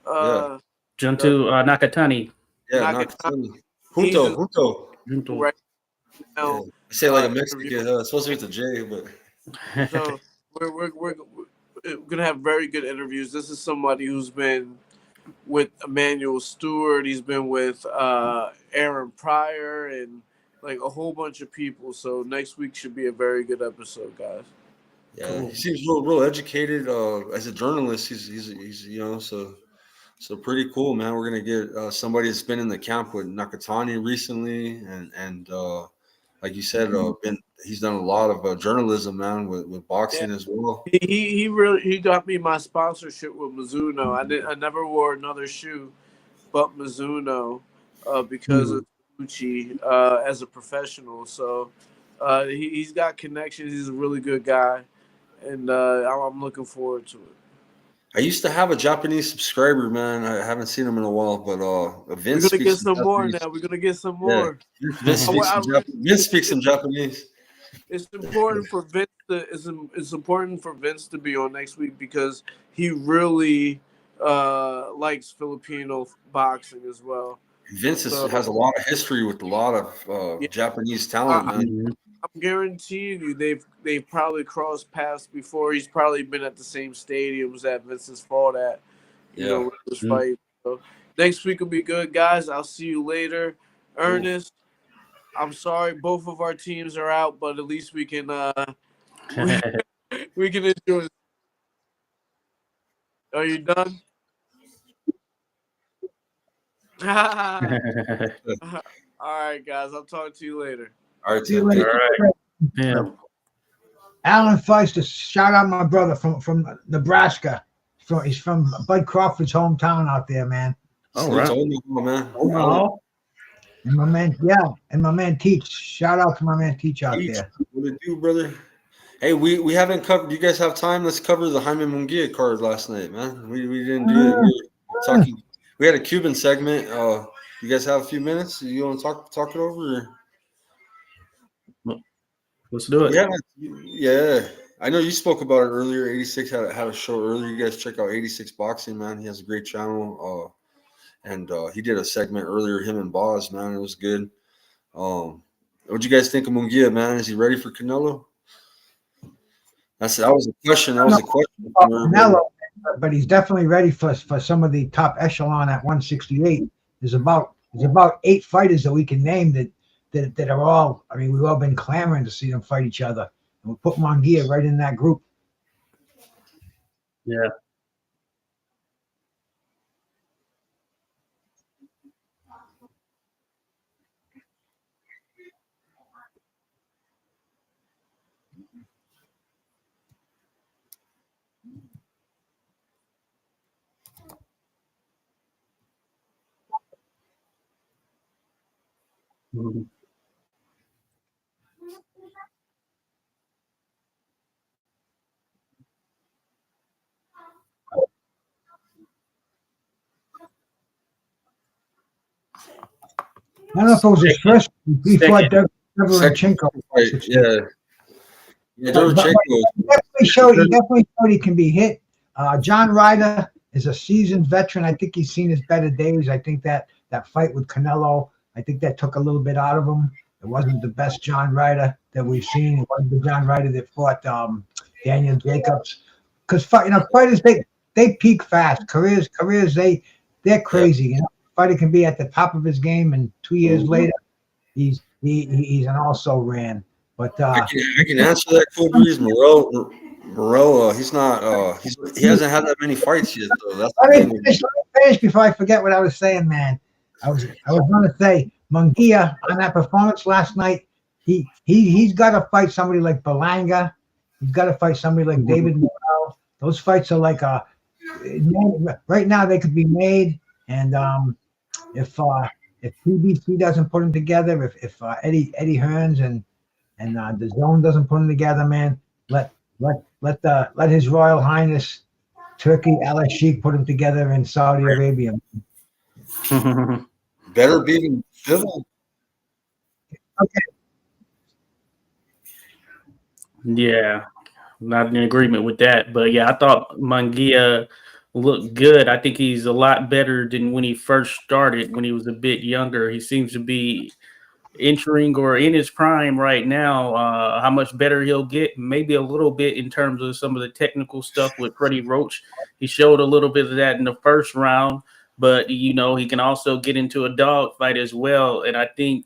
Juntu Nakatani. Yeah, Nakatani. Huto. Right now, I say like a Mexican. It's supposed to be with a J, but so we're gonna have very good interviews. This is somebody who's been with Emmanuel Stewart. He's been with Aaron Pryor and like a whole bunch of people. So next week should be a very good episode, guys. Yeah, he seems real educated. As a journalist, he's so pretty cool, man. We're gonna get somebody that's been in the camp with Nakatani recently, and like you said, he's done a lot of journalism, man, with boxing as well. He got me my sponsorship with Mizuno. I never wore another shoe but Mizuno because of Gucci as a professional. So he's got connections. He's a really good guy, and I'm looking forward to it. I used to have a Japanese subscriber, man. I haven't seen him in a while, but Vince. We're gonna get some more now. We're gonna get some more. Yeah. Vince speaks some Japanese. It's important for Vince it's important for Vince to be on next week because he really likes Filipino boxing as well. Vince has a lot of history with a lot of Japanese talent, man. I'm guaranteeing you they've probably crossed paths before. He's probably been at the same stadiums that Vince has fought at, with this fight. So next week will be good, guys. I'll see you later. Ernest, I'm sorry both of our teams are out, but at least we can we can enjoy. Are you done? All right, guys. I'll talk to you later. All right, See you Ted. later. All right. Yeah. Alan Feister, shout out my brother from Nebraska. He's from Bud Crawford's hometown out there, man. Oh, It's right. Omaha, man. Oh, and my man Teach. Shout out to my man Teach out Teach. there. What it do, brother? Hey, we haven't covered. Do you guys have time? Let's cover the Jaime Munguia card last night, man. We didn't do it. We were talking. We had a Cuban segment. You guys have a few minutes? You want to talk it over? Or? Let's do it. Yeah. I know you spoke about it earlier. 86 had a show earlier. You guys check out 86 Boxing, man. He has a great channel. And he did a segment earlier, him and Boz, man. It was good. What'd you guys think of Munguia, man? Is he ready for Canelo? That was a question. Canelo, but he's definitely ready for some of the top echelon at 168. There's about 8 fighters that we can name that are all. I mean, we've all been clamoring to see them fight each other, and we put Munguia right in that group. Yeah. Mhm. I don't know if it was his first. He fought Derevchenko. Yeah. He definitely showed he can be hit. John Ryder is a seasoned veteran. I think he's seen his better days. I think that fight with Canelo, I think that took a little bit out of him. It wasn't the best John Ryder that we've seen. It wasn't the John Ryder that fought Daniel Jacobs. Because fighters they peak fast. Careers they're crazy. You know, fighter can be at the top of his game, and 2 years later, he's an also ran. But I can answer that, Cool Breeze. Moreau, he's not. He hasn't had that many fights yet, though. That's the let thing. me finish before I forget what I was saying, man. I was going to say Munguia on that performance last night. He's got to fight somebody like Berlanga. He's got to fight somebody like David Morrell. Those fights are like right now they could be made, and if PBC doesn't put them together, if Eddie Hearns and the Zone doesn't put them together, man, let His Royal Highness Turkey Al Sheikh put them together in Saudi Arabia. Better be civil. Okay. Yeah, not in agreement with that. But yeah, I thought Munguia looked good. I think he's a lot better than when he first started, when he was a bit younger. He seems to be entering or in his prime right now. How much better he'll get, maybe a little bit in terms of some of the technical stuff with Freddie Roach. He showed a little bit of that in the first round, but he can also get into a dogfight as well. And I think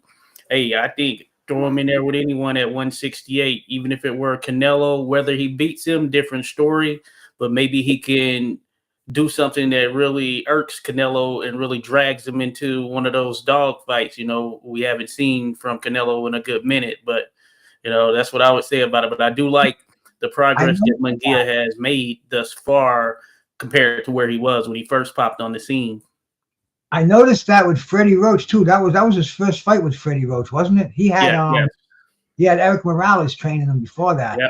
throw him in there with anyone at 168, even if it were Canelo, whether he beats him, different story, but maybe he can do something that really irks Canelo and really drags him into one of those dog fights, we haven't seen from Canelo in a good minute. But, that's what I would say about it. But I do like the progress that Munguia has made thus far compared to where he was when he first popped on the scene. I noticed that with Freddie Roach too. That was his first fight with Freddie Roach, wasn't it? He had he had Eric Morales training him before that. Yeah.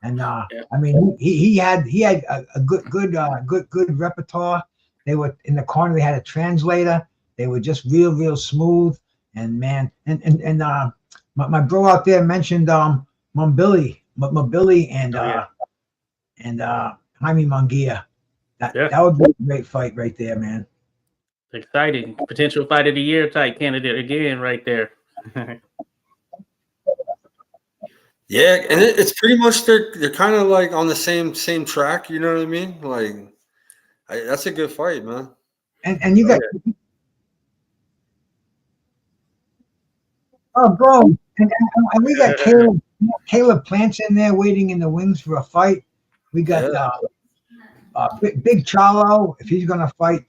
And I mean, he had a good repertoire. They were in the corner. They had a translator. They were just real smooth. And man, and my bro out there mentioned Mobili and Jaime Munguia. That would be a great fight right there, man. Exciting. Potential fight of the year type candidate again right there. Yeah, and it's pretty much they're kind of like on the same track. You know what I mean? Like, that's a good fight, man. And you got bro, and we got Caleb Plants in there waiting in the wings for a fight. We got Big Charlo if he's gonna fight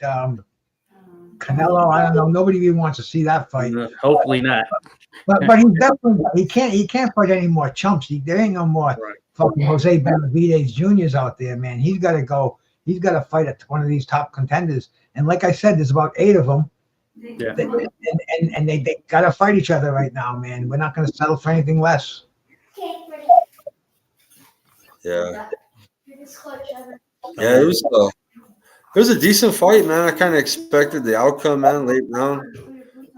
Canelo, I don't know. Nobody really wants to see that fight. Hopefully not. But he definitely he can't fight any more chumps. There ain't no more fucking Jose Benavidez Juniors out there, man. He's got to go. He's got to fight at one of these top contenders. And like I said, there's about 8 of them. Yeah. And they got to fight each other right now, man. We're not going to settle for anything less. Yeah. Yeah, it was a decent fight, man. I kind of expected the outcome, man, late round.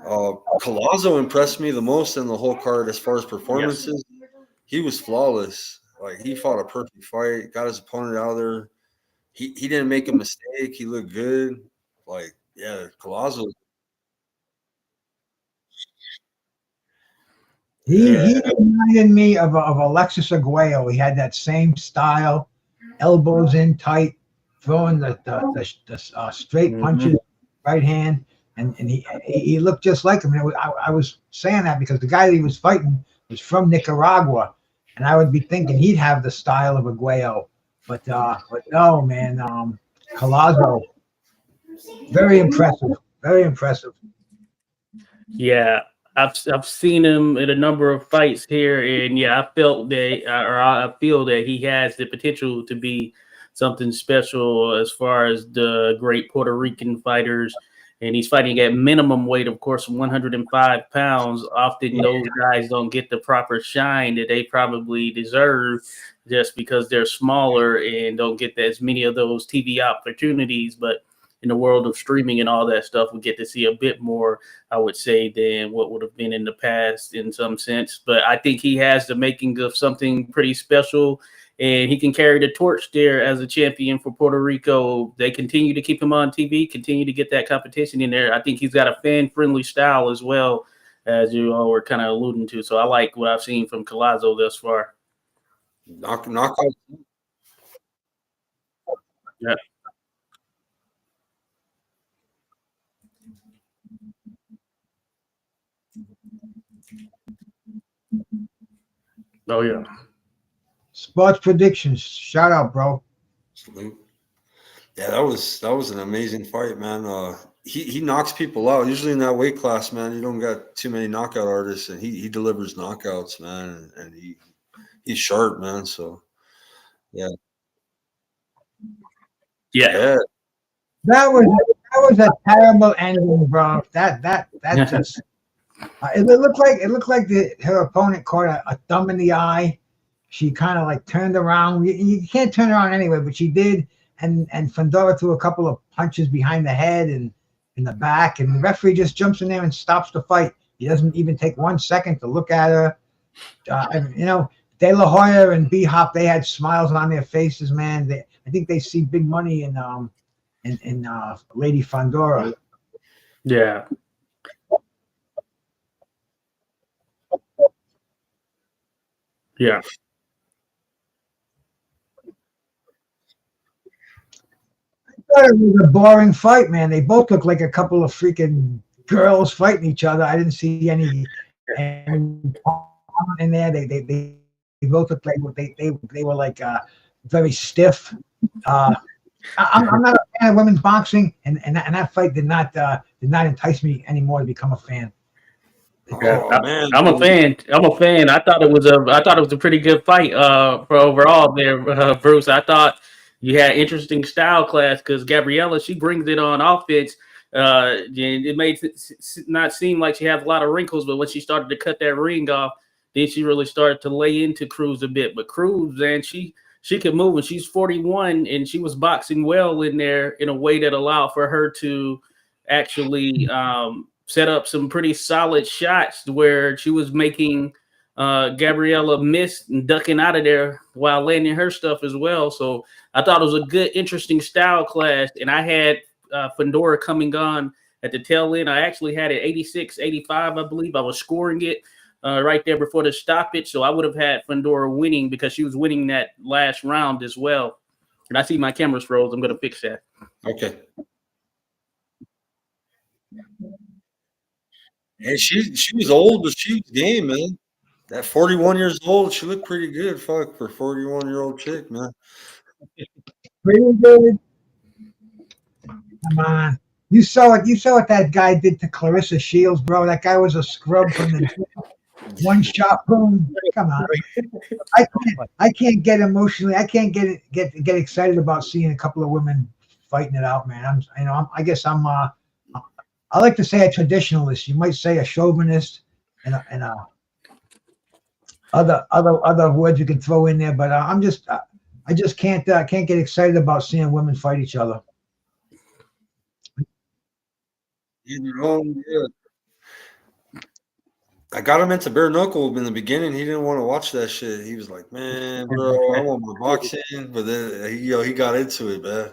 Collazo impressed me the most in the whole card as far as performances. Yes. He was flawless. Like, he fought a perfect fight, got his opponent out of there. He didn't make a mistake. He looked good. Like, yeah, Collazo. He reminded me of Alexis Arguello. He had that same style, elbows in tight, throwing the straight punches, right hand, and he looked just like him. And I was saying that because the guy that he was fighting was from Nicaragua, and I would be thinking he'd have the style of Arguello, but no, man. Collazo, very impressive, very impressive. Yeah. I've seen him in a number of fights here, and yeah, I feel that he has the potential to be something special as far as the great Puerto Rican fighters. And he's fighting at minimum weight, of course, 105 pounds. Often those guys don't get the proper shine that they probably deserve just because they're smaller and don't get as many of those TV opportunities. But in the world of streaming and all that stuff, we get to see a bit more, I would say, than what would have been in the past in some sense. But I think he has the making of something pretty special, and he can carry the torch there as a champion for Puerto Rico. They continue to keep him on TV, continue to get that competition in there. I think he's got a fan-friendly style as well, as you all were kind of alluding to. So I like what I've seen from Collazo thus far. Knockout. Yeah. Oh yeah. Sports predictions. Shout out, bro. Salute. Yeah, that was an amazing fight, man. He knocks people out. Usually in that weight class, man, you don't got too many knockout artists, and he delivers knockouts, man, and he's sharp, man. So yeah. That was a terrible ending, bro. That just it looked like her opponent caught a thumb in the eye. She kind of like turned around. You can't turn around anyway, but she did. And Fundora threw a couple of punches behind the head and in the back, and the referee just jumps in there and stops the fight. He doesn't even take 1 second to look at her. De La Hoya and B Hop, they had smiles on their faces, man. I think they see big money in Lady Fundora. Yeah. Yeah. I thought it was a boring fight, man. They both look like a couple of freaking girls fighting each other. I didn't see any in there. They both looked like they were like very stiff. I'm not a fan of women's boxing, and that fight did not entice me anymore to become a fan. Man. I'm a fan. I thought it was a pretty good fight for overall there, Bruce. I thought you had interesting style class because Gabriella, she brings it on offense. It made it not seem like she has a lot of wrinkles, but when she started to cut that ring off, then she really started to lay into Cruz a bit. But Cruz, man, she could move, and she's 41, and she was boxing well in there in a way that allowed for her to actually set up some pretty solid shots where she was making Gabriella miss and ducking out of there while landing her stuff as well. So I thought it was a good, interesting style clash. And I had Fundora coming on at the tail end. I actually had it 86, 85, I believe. I was scoring it right there before the stoppage. So I would have had Fundora winning because she was winning that last round as well. And I see my camera's froze. I'm going to fix that. Okay. And she was old, but she was game, man. That 41 years old, she looked pretty good. Fuck, for 41-year-old chick, man. Pretty good. Come on. You saw it. You saw what that guy did to Clarissa Shields, bro. That guy was a scrub from the one shot boom. Come on. I can't get emotionally. I can't get excited about seeing a couple of women fighting it out, man. I guess I'm. I like to say a traditionalist. You might say a chauvinist, and other words you can throw in there. But I just can't get excited about seeing women fight each other. I got him into bare knuckle in the beginning. He didn't want to watch that shit. He was like, "Man, bro, I want my boxing." But then he got into it, man.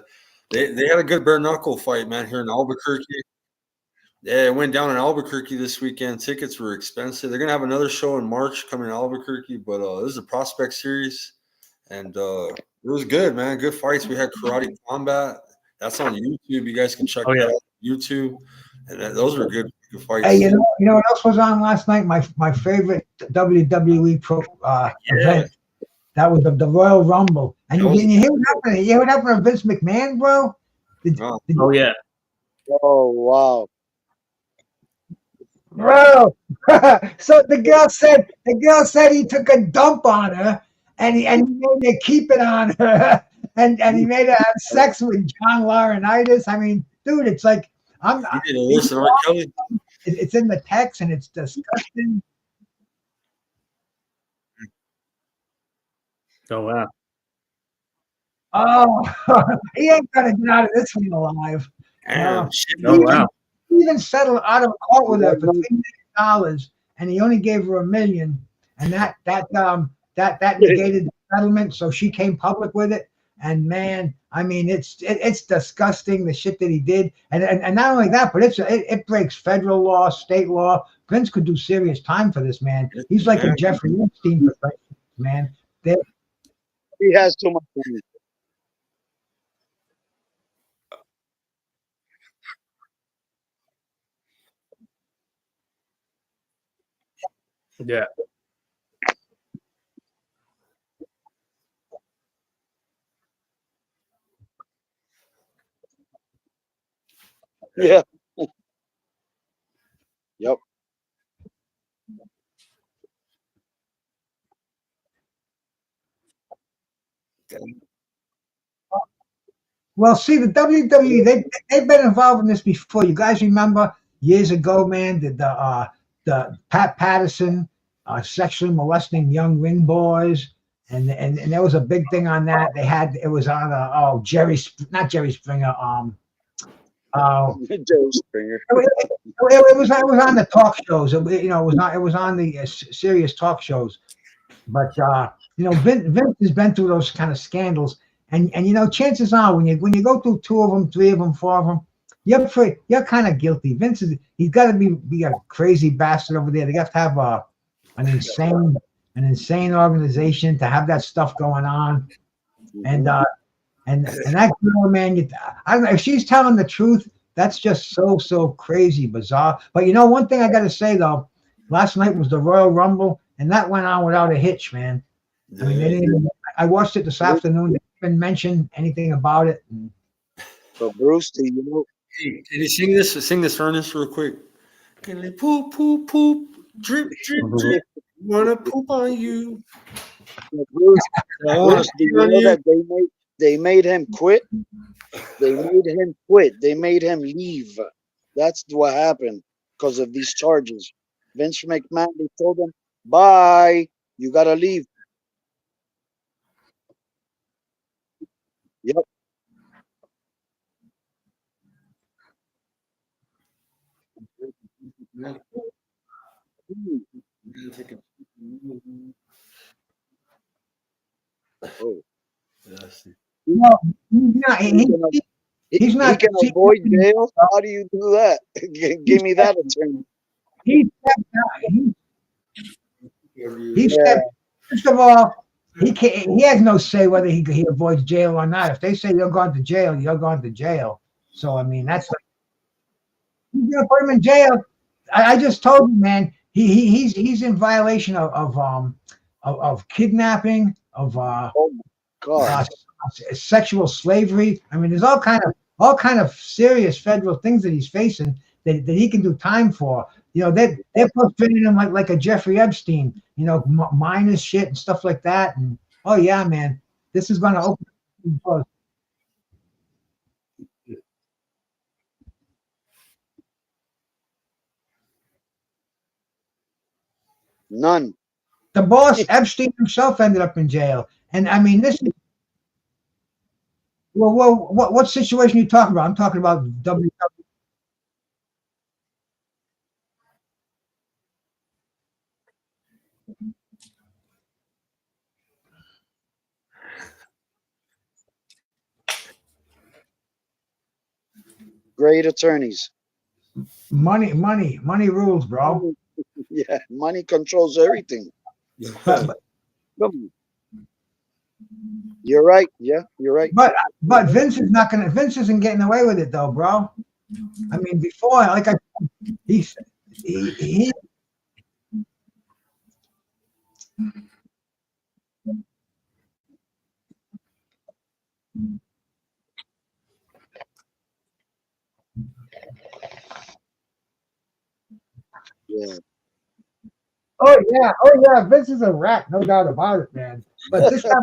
They had a good bare knuckle fight, man, here in Albuquerque. Yeah, it went down in Albuquerque this weekend. Tickets were expensive. They're gonna have another show in March coming in Albuquerque, but this is a prospect series, and it was good, man. Good fights. We had karate combat. That's on YouTube. You guys can check that out on YouTube. And those were good fights. Hey, you know what else was on last night? My favorite WWE event. That was the Royal Rumble. And you hear what happened? You hear what happened to Vince McMahon, bro? Oh yeah. Oh wow. Bro, so the girl said he took a dump on her, and he made her keep it on her, and he made her have sex with John Laurinaitis. I mean, dude, it's like it's in the text, and it's disgusting. Oh wow. Oh, he ain't gonna get out of this one alive. Oh wow. He even settled out of court with her for $3 million, and he only gave her $1 million, and that negated the settlement. So she came public with it, and man, I mean, it's disgusting the shit that he did, and not only that, but it breaks federal law, state law. Vince could do serious time for this man. He's like a Jeffrey Epstein for man. He has too much money. Yeah. Yeah. Yep. Well, see, the WWE, they've been involved in this before. You guys remember years ago, man, the Pat Patterson sexually molesting young ring boys, and there was a big thing on that. It was on not Jerry Springer. Jerry Springer. It was on the talk shows. It was on the serious talk shows. But Vince has been through those kind of scandals, and chances are when you go through 2 of them, 3 of them, 4 of them, you're kind of guilty. Vince he's got to be a crazy bastard over there. They have to have an insane organization to have that stuff going on, and that girl, man, I don't know if she's telling the truth. That's just so crazy bizarre. But one thing I got to say though, last night was the Royal Rumble. And that went on without a hitch, man. I mean, I watched it this afternoon. They didn't mention anything about it. So Bruce, hey, can you sing this, Ernest, real quick? Can they poop, drip, drip, drip? Wanna poop on you? Bruce, do you know that they made him quit? They made him quit. They made him leave. That's what happened because of these charges. Vince McMahon, they told him, bye. You gotta leave. Yep. Oh. No, he's not. He can avoid jail. How do you do that? Give me that attorney. He said, first of all, he can't. He has no say whether he avoids jail or not. If they say you're going to jail, you're going to jail. So I mean, that's like he's gonna put him in jail. I just told you, man. He's in violation of kidnapping, of oh my God. Sexual slavery. I mean, there's all kind of all kind of serious federal things that he's facing that he can do time for. You know, they're portraying him like a Jeffrey Epstein, you know, minus shit and stuff like that. And oh yeah, man, this is going to open doors. None. The boss Epstein himself ended up in jail, and I mean this is what situation are you talking about? I'm talking about WWE. Great attorneys. Money rules, bro. Yeah, money controls everything. You're right. Yeah, you're right. But Vince isn't getting away with it though, bro. I mean, before, like he Yeah. oh yeah, Vince is a rat, no doubt about it, man. But this time,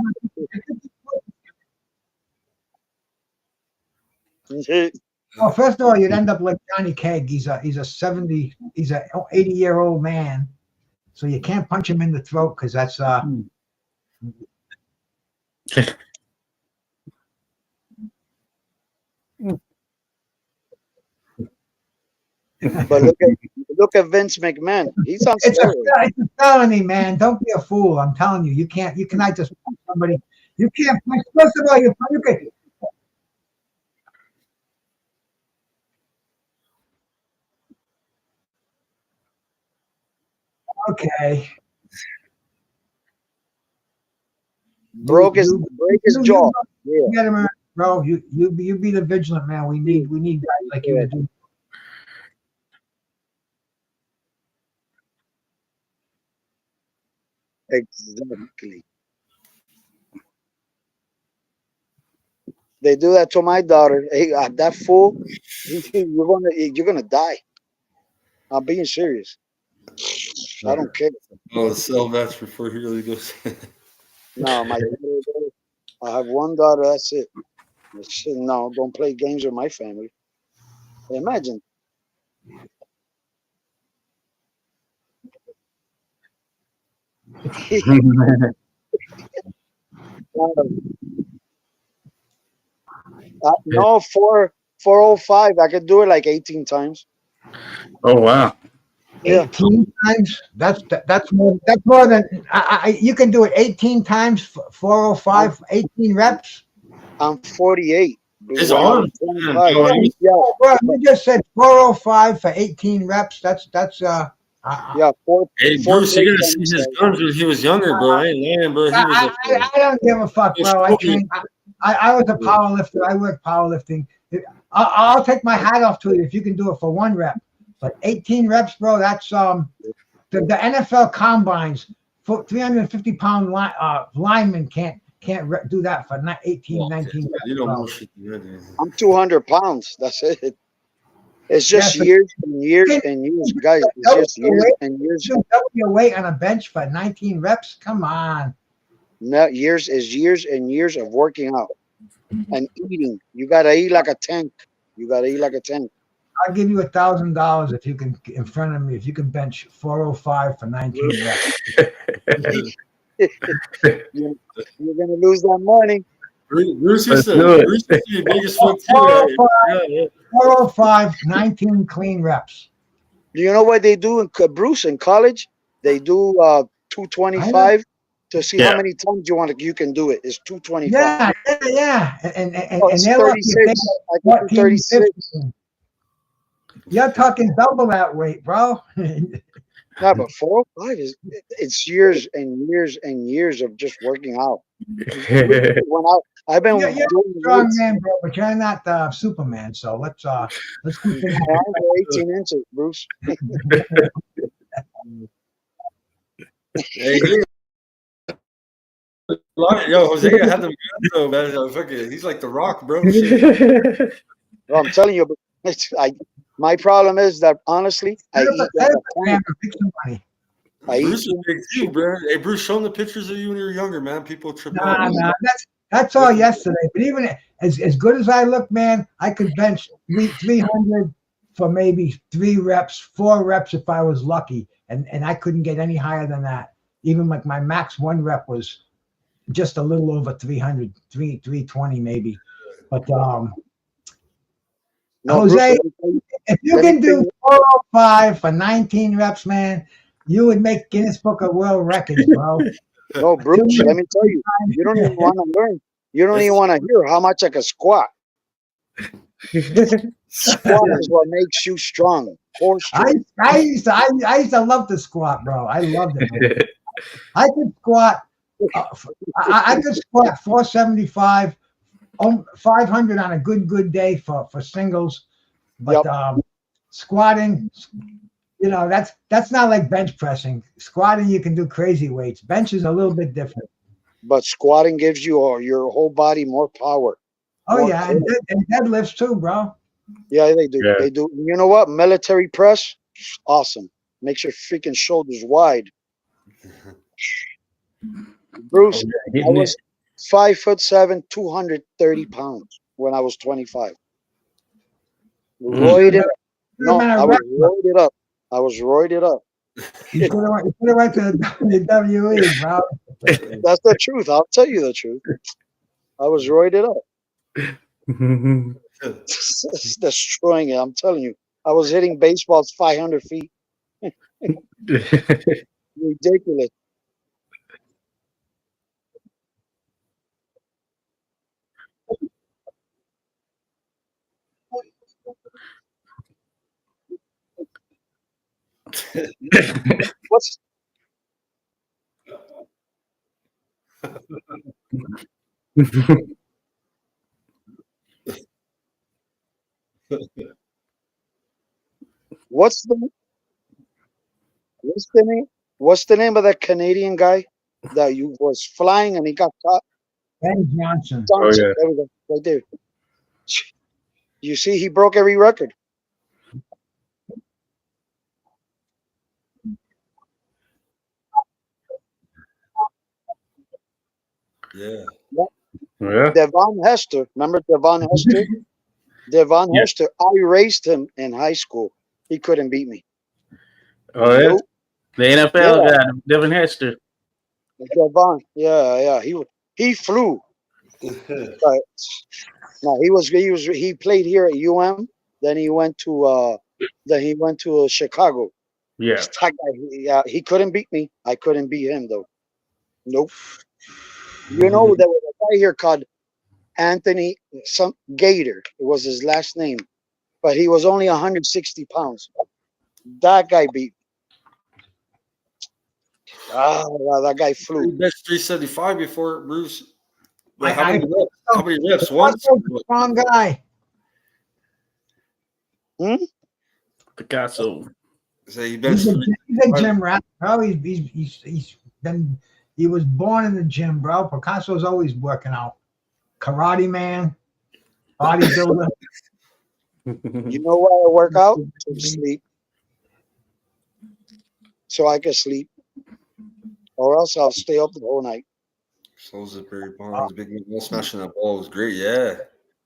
well, first of all, you'd end up like Johnny Cage. He's a 80-year-old man, so you can't punch him in the throat because that's But look at Vince McMahon. He's on it's steroids. a felony, man. Don't be a fool. I'm telling you, you cannot just punch somebody. You can't punch. First of all, you can. Okay. Break his jaw. Yeah. Get him, bro. You be the vigilant man. We need guys like you to do. Exactly. They do that to my daughter. Hey, that fool, you're gonna die. I'm being serious. I don't care. Oh, the cell match before he really goes. No, my daughter, I have one daughter. That's it. No, don't play games with my family. Imagine. No, 405. I could do it like 18 times. Oh wow. 18 times. That's more than you can do it 18 times. 405, 18 reps. I'm 48. His arms. Yeah. Well, you just said 405 for 18 reps. That's Yeah, Hey, Bruce, you gotta see his guns when he was younger, bro. I ain't lying, bro. I don't give a fuck, bro. I trained. I was a power lifter. I worked powerlifting. I'll take my hat off to you if you can do it for 1 rep. But 18 reps, bro, that's the NFL combines. 350-pound linemen can't do that for 18, 19 reps. You don't know shit. I'm 200 pounds. That's it. It's just years and years and years, guys. It's just years and years. You double your weight on a bench for 19 reps? Come on. No, years and years of working out and eating. You gotta eat like a tank. I'll give you $1,000 if you can, in front of me, if you can bench 405 for 19 reps. You're gonna lose that money. Bruce used to be biggest fuck too. 405, 19 clean reps. You know what they do in Bruce in college? They do 225 to see how many times you can do it. It's 225. Yeah. And they're 36. I can do 36. You're talking double that weight, bro. No, but 405 it's years and years and years of just working out. I've been you're a strong man, bro, but you're not Superman. So let's keep it. 18 inches, Bruce. Yo, Jose had them good though, man. He's like the Rock, bro. Well, I'm telling you, my problem is that honestly, I eat like a tank. I eat Bruce is too big too, bro. Hey, Bruce, show them the pictures of you when you were younger, man. People trip out. Nah, that's all yesterday. But even as good as I look, man, I could bench 300 for maybe 3 reps, 4 reps if I was lucky, and I couldn't get any higher than that. Even like my max 1 rep was just a little over 300, 320 maybe. But No, Jose, Bruce, if you can do 405 for 19 reps, man, you would make Guinness Book of World Records, bro. no, Bruce, let me tell you, you don't even want to learn. You don't even want to hear how much I can squat. Squat is what makes you strong. Core strength. I used to love to squat, bro. I loved it, man. I could squat. I could squat 475, 500 on a good day for singles, but squatting, you know, that's not like bench pressing. Squatting, you can do crazy weights. Bench is a little bit different. But squatting gives you your whole body more power. Oh more yeah, and deadlifts too, bro. Yeah, they do. Yeah. They do. You know what? Military press, awesome. Makes your freaking shoulders wide. Bruce, I was 5'7", 230 pounds when I was 25. Roided up. No, I was roided up. I was roided up. You should have went to the WWE, bro. That's the truth. I'll tell you the truth. I was roided up. It's destroying it. I'm telling you. I was hitting baseballs 500 feet. Ridiculous. What's what's the what's the name? What's the name of that Canadian guy that you was flying and he got caught? Ben Johnson. Johnson. yeah. There we go. Right there. You see, he broke every record. Yeah. Yeah. Devon Hester. Remember Devon Hester? Devon Yeah. Hester. I raced him in high school. He couldn't beat me. Oh yeah. Nope. The NFL guy, Devin Hester. Devon. Yeah. He flew. But no, he played here at UM. Then he went to Chicago. Yeah. That guy, he couldn't beat me. I couldn't beat him though. Nope. You know, there was a guy here called Anthony Gator. It was his last name, but he was only 160 pounds. That guy beat. That guy flew. That's 375 before Bruce. I- How many reps? How many reps? Picasso's Once? a strong guy. Picasso. So he He's benched a gym rat, bro. He was born in the gym, bro. Picasso's always working out. Karate man, bodybuilder. You know why I work out? To sleep. So I can sleep. Or else I'll stay up the whole night. Salisbury Bonds, big man, smashing that ball was great. Yeah,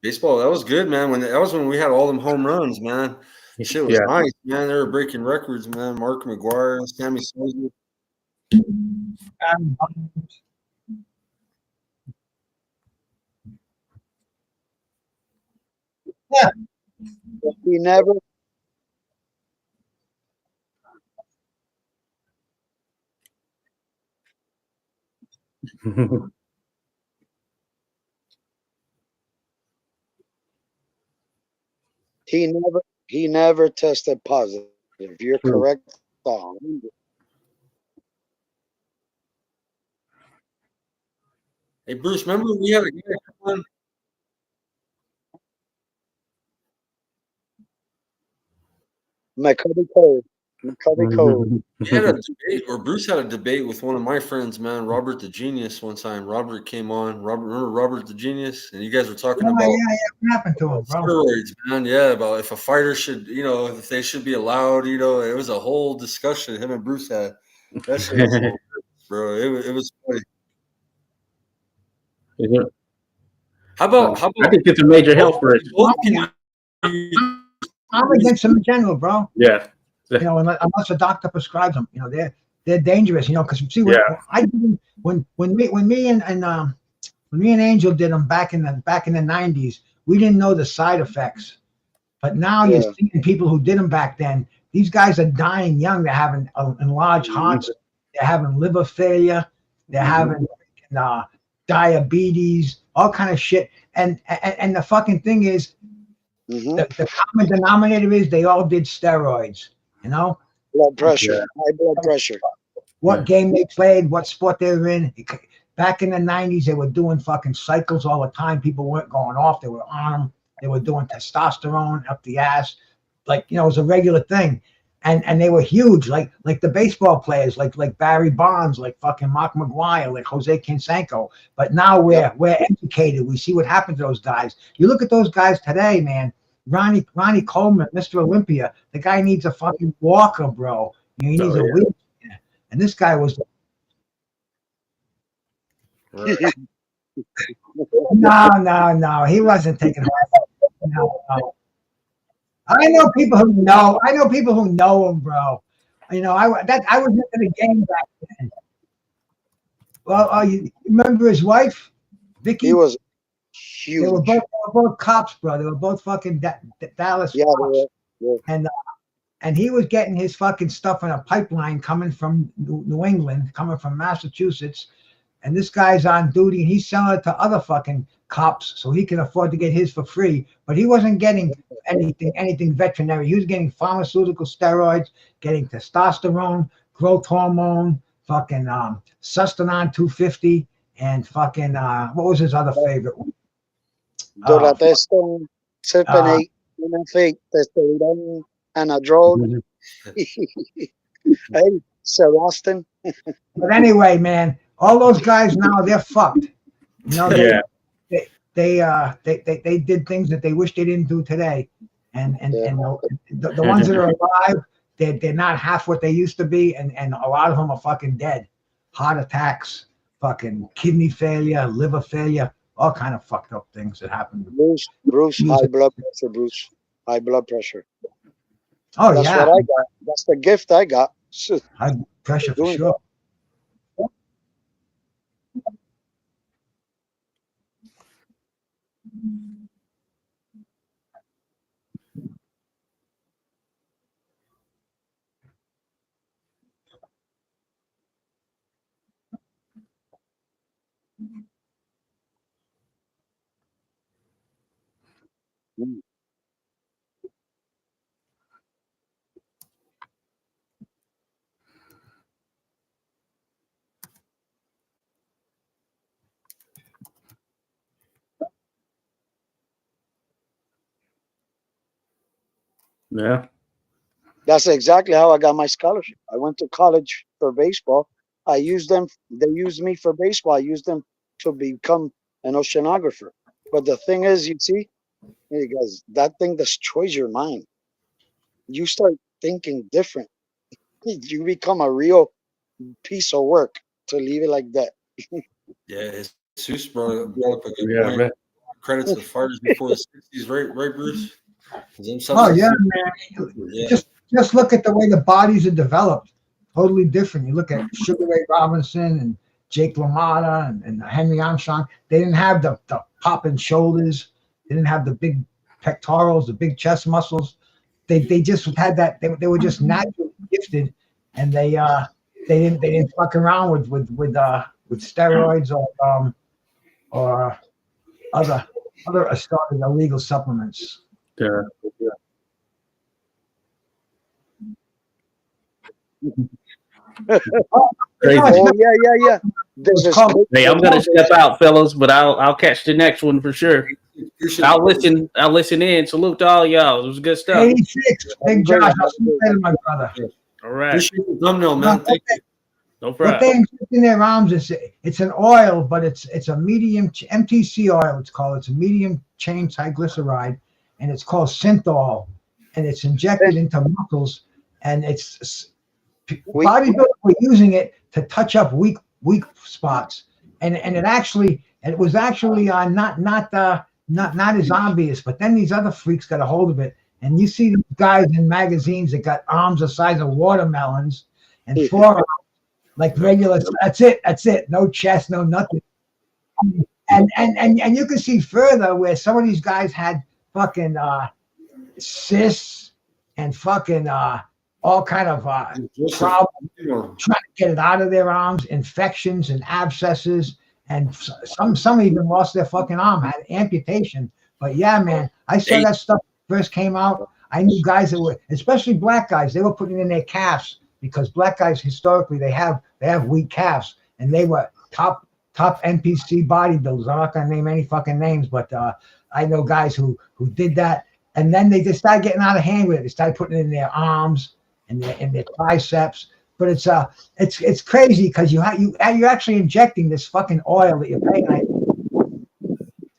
baseball that was good, man. That was when we had all them home runs, man. Shit was nice, man. They were breaking records, man. Mark McGuire, Sammy Sosa. Yeah. He never. He never tested positive. You're correct. Hey Bruce, remember we had a guy come on? McCubby Cole. McCovey Code. He had a debate, or Bruce had a debate with one of my friends, man, Robert the Genius, one time. Robert came on. Remember Robert the Genius? And you guys were talking about What happened to him, bro? steroids, man. Yeah, about if a fighter should, if they should be allowed. It was a whole discussion him and Bruce had. That shit was hilarious, bro. It was funny. How about? I think it's a major health risk. I'm against them in general, bro. Yeah. Unless a doctor prescribes them, they're dangerous, because see what I did when me and Angel did them back in the 90s, we didn't know the side effects. But now you're seeing people who did them back then. These guys are dying young. They're having enlarged hearts. They're having liver failure. They're having diabetes, all kind of shit. And the fucking thing is, the common denominator is they all did steroids. Blood pressure, high blood pressure. What game they played, what sport they were in. Back in the 90s, they were doing fucking cycles all the time. People weren't going off. They were on them. They were doing testosterone up the ass. It was a regular thing. And they were huge, like the baseball players, like Barry Bonds, like fucking Mark McGwire, like Jose Canseco. But now we're educated. We see what happened to those guys. You look at those guys today, man. Ronnie Coleman, Mr. Olympia. The guy needs a fucking walker, bro. He needs a wheelchair. And this guy was. No. He wasn't taking hard. No. I know people who know him, bro. I was into the game back then. Well, you remember his wife, Vicky? He was huge. They were both cops, bro. They were both fucking Dallas cops. And he was getting his fucking stuff in a pipeline coming from New England, coming from Massachusetts. And this guy's on duty, and he's selling it to other fucking cops so he can afford to get his for free. But he wasn't getting anything veterinary. He was getting pharmaceutical steroids, getting testosterone, growth hormone, fucking Sustanon 250, and fucking what was his other favorite one? Doratesto, Serpenate, fake testosterone, anadrol. Hey, Serostin. But anyway, man, all those guys now, they're fucked. They did things that they wish they didn't do today. And the ones that are alive, they're not half what they used to be, and a lot of them are fucking dead. Heart attacks, fucking kidney failure, liver failure, all kind of fucked up things that happen. Bruce, high blood pressure, Bruce. High blood pressure. Oh, That's what I got. That's the gift I got. High pressure for sure. Yeah. That's exactly how I got my scholarship. I went to college for baseball. I used them. They used me for baseball. I used them to become an oceanographer. But the thing is, you see, hey guys, that thing destroys your mind. You start thinking different. You become a real piece of work to leave it like that. Yeah, Jesus brought up a good point. Man. Credit to the fighters before the 60s, right, Bruce? Oh yeah, man. Yeah. Just look at the way the bodies are developed. Totally different. You look at Sugar Ray Robinson and Jake LaMotta and Henry Armstrong. They didn't have the popping shoulders. They didn't have the big pectorals, the big chest muscles. They just had that. They were just naturally gifted, and they didn't fuck around with steroids or other assorted illegal supplements. Yeah. Crazy. Oh yeah. Hey, I'm gonna step out, fellas, but I'll catch the next one for sure. I'll listen in. Salute to all y'all. It was good stuff. 86, Big Josh. I'll see you later, my brother. All right. Appreciate the thumbnail, man. Thank you. No What problem. they inject in their arms is it's an oil, but it's a medium MTC oil. It's called. It's a medium chain triglyceride, and it's called synthol, and it's injected into muscles, and it's bodybuilders were using it to touch up weak spots, and it was actually not as obvious. But then these other freaks got a hold of it, and you see these guys in magazines that got arms the size of watermelons and forearms like regular. That's it. No chest, no nothing. And you can see further where some of these guys had fucking cysts and fucking all kind of problems trying to get it out of their arms, infections and abscesses, and some even lost their fucking arm, had amputation. But yeah, man, I saw that stuff first came out. I knew guys that were, especially black guys, they were putting it in their calves because black guys historically they have weak calves, and they were top NPC bodybuilders. I'm not gonna name any fucking names, but I know guys who did that, and then they just started getting out of hand with it. They started putting it in their arms and their triceps. But it's crazy because you're actually injecting this fucking oil that you're paying like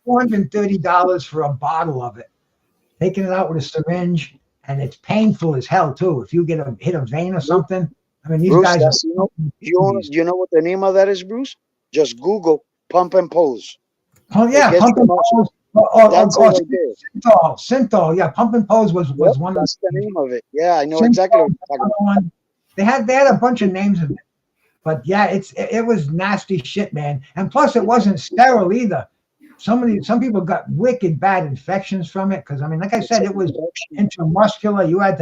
$430 for a bottle of it, taking it out with a syringe, and it's painful as hell too. If you hit a vein or something, I mean, these Bruce, guys. you know what the name of that is, Bruce? Just Google pump and pose. Oh yeah, pump and pose. That's Or Synthol. Yeah, pump and pose was one. That's the name of it. Yeah, I know exactly what you're talking about. They had a bunch of names of it, but yeah, it was nasty shit, man. And plus, it wasn't sterile either. Some people got wicked bad infections from it because I mean, like I said, it was intramuscular. You had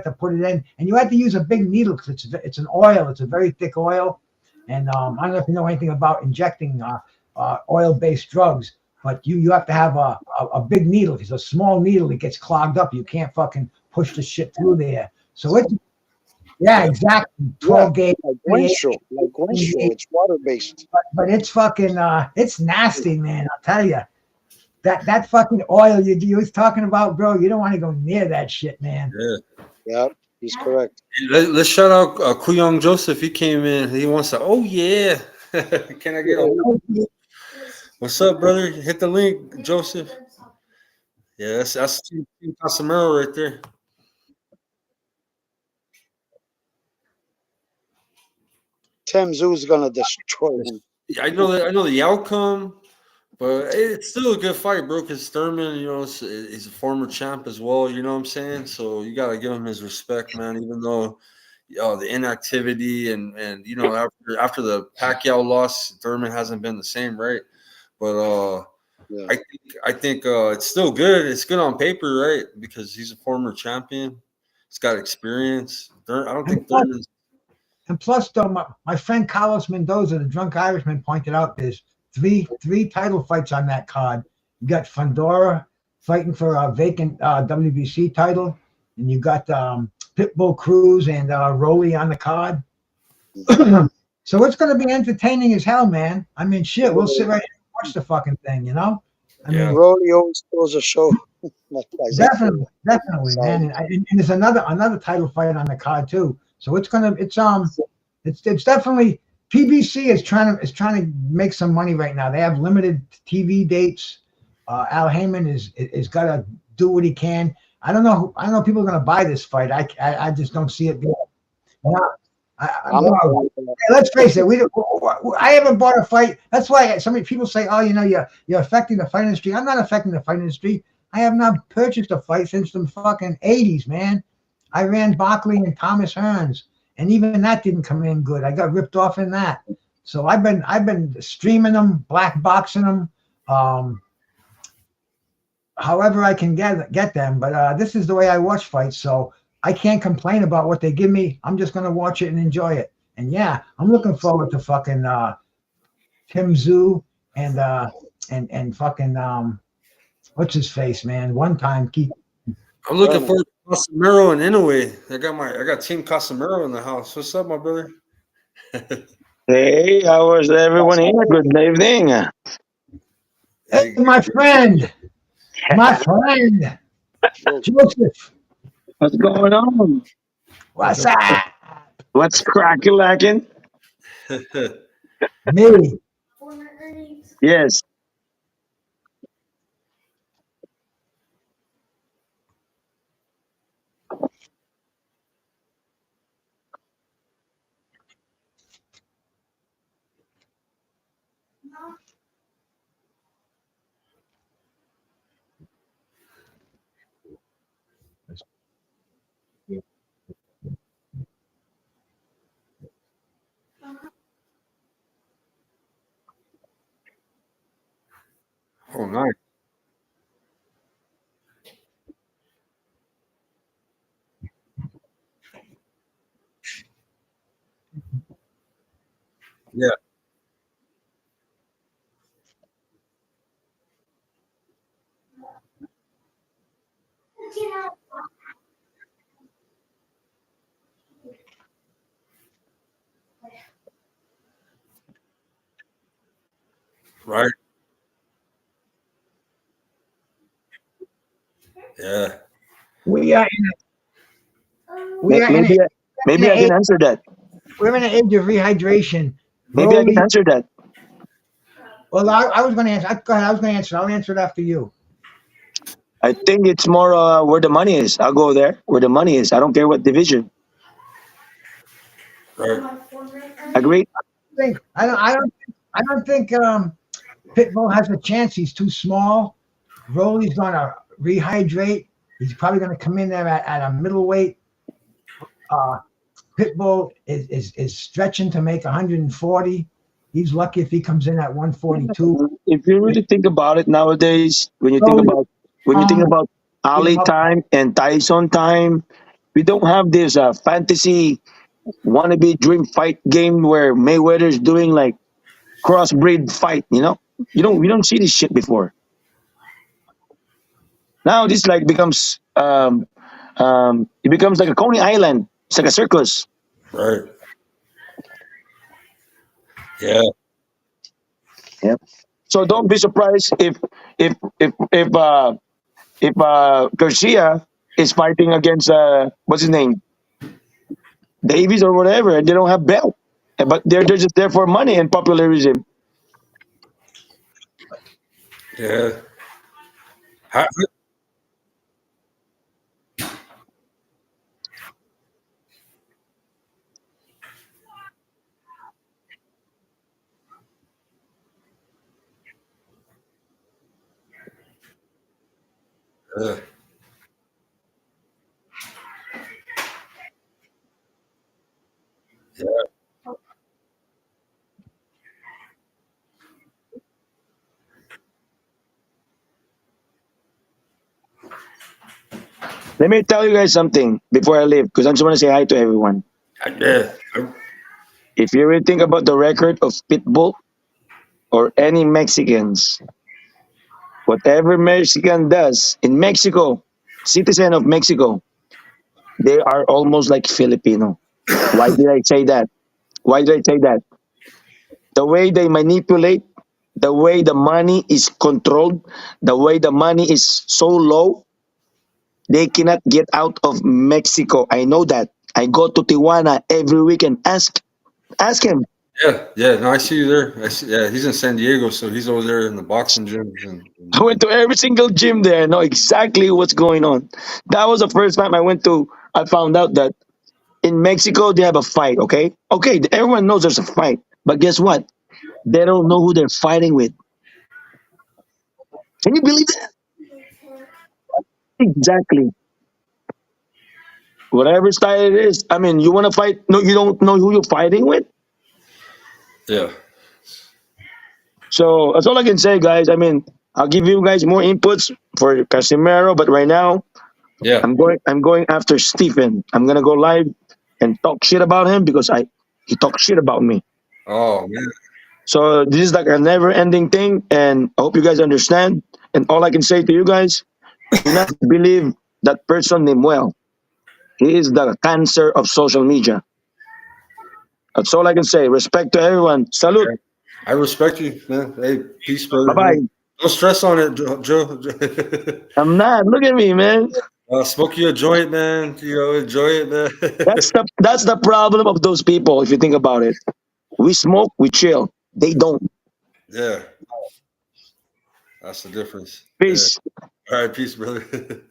to put it in, and you had to use a big needle because it's an oil. It's a very thick oil, and I don't know if you know anything about injecting oil-based drugs, but you have to have a big needle. If it's a small needle, it gets clogged up. You can't fucking push the shit through there. So it's. Yeah, exactly. 12 gauge. Like windshield. It's water based. But it's fucking it's nasty, man. I'll tell you. That fucking oil you was talking about, bro, you don't want to go near that shit, man. Yeah, he's correct. Let's shout out Kuyong Joseph. He came in. He wants to, oh yeah. Can I get a what's up, brother? Hit the link, Joseph. Yeah, that's Team Casemiro right there. Tim Zoo's gonna destroy him. I know the outcome, but it's still a good fight, bro. Because Thurman, he's a former champ as well. You know what I'm saying? So you gotta give him his respect, man. Even though the inactivity and after the Pacquiao loss, Thurman hasn't been the same, right? But yeah. I think it's still good. It's good on paper, right? Because he's a former champion. He's got experience. I don't think Thurman's. And plus, though, my friend Carlos Mendoza, the drunk Irishman, pointed out there's three title fights on that card. You got Fundora fighting for a vacant WBC title, and you got Pitbull Cruz and Rolly on the card. So it's going to be entertaining as hell, man. I mean, shit, we'll sit right here and watch the fucking thing, I mean, Rolly always throws a show. Definitely, man. And there's another title fight on the card too. So it's definitely PBC is trying to make some money right now. They have limited TV dates. Al Heyman is got to do what he can. I don't know people are going to buy this fight. I just don't see it being. Let's face it. I haven't bought a fight. That's why so many people say, "Oh, you're affecting the fight industry." I'm not affecting the fight industry. I have not purchased a fight since the fucking 80s, man. I ran Barkley and Thomas Hearns, and even that didn't come in good. I got ripped off in that. So I've been streaming them, black boxing them, however I can get them. But this is the way I watch fights, so I can't complain about what they give me. I'm just gonna watch it and enjoy it. And yeah, I'm looking forward to fucking Tim Tszyu and fucking what's his face, man. One time keep. I'm looking forward to Casemiro and Inoue. I got Team Casemiro in the house. What's up, my brother? Hey, how was everyone here? Good evening. Hey, my friend. Joseph. What's going on? What's up? What's crack-a-lacking? Me. Yes. Oh, nice. Yeah. Right. Yeah. We are in we are in Maybe, maybe I an can answer that. we're in an age of rehydration. Maybe I can Broly. answer that. Well, I was going to answer. Go ahead. I was going to answer. I'll answer it after you. I think it's more where the money is. I'll go there where the money is. I don't care what division. Right. Agree? I don't think Pitbull has a chance. He's too small. Broly's going to rehydrate. He's probably going to come in there at a middleweight. Pitbull is stretching to make 140. He's lucky if he comes in at 142. If you really think about it nowadays, when you think about Ali time and Tyson time, we don't have this fantasy wannabe dream fight game where Mayweather's doing like crossbreed fight. We don't see this shit before. Now this like becomes it becomes like a Coney Island. It's like a circus. Right. Yeah. Yep. So don't be surprised if Garcia is fighting against what's his name, Davies or whatever, and they don't have belt, but they're just there for money and popularism. Yeah. How, yeah. Let me tell you guys something before I leave, because I just want to say hi to everyone. Yeah. If you really think about the record of Pitbull or any Mexicans, whatever Mexican does in Mexico, citizen of Mexico, they are almost like Filipino. Why did I say that? Why did I say that? The way they manipulate, the way the money is controlled, the way the money is so low, they cannot get out of Mexico. I know that. I go to Tijuana every weekend. Ask him. Yeah. Yeah. No, I see you there. I see, yeah. He's in San Diego, so he's over there in the boxing gyms. I went to every single gym there. I know exactly what's going on. That was the first time I found out that in Mexico they have a fight. Okay, everyone knows there's a fight, but guess what? They don't know who they're fighting with. Can you believe that? Exactly. Whatever style it is. I mean, you want to fight? No, you don't know who you're fighting with. Yeah. So that's all I can say, guys. I mean, I'll give you guys more inputs for Casimiro, but right now Yeah. I'm going after Stephen. I'm gonna go live and talk shit about him because he talked shit about me. Oh man. So this is like a never ending thing, and I hope you guys understand. And all I can say to you guys, do not believe that person named Well. He is the cancer of social media. That's all I can say. Respect to everyone. Salute. I respect you, man. Hey, peace, brother. Bye bye. No stress on it, Joe. I'm not. Look at me, man. Smoke you a joint, man. You know, enjoy it, man. That's the problem of those people. If you think about it, we smoke, we chill. They don't. Yeah, that's the difference. Peace. Yeah. All right, peace, brother.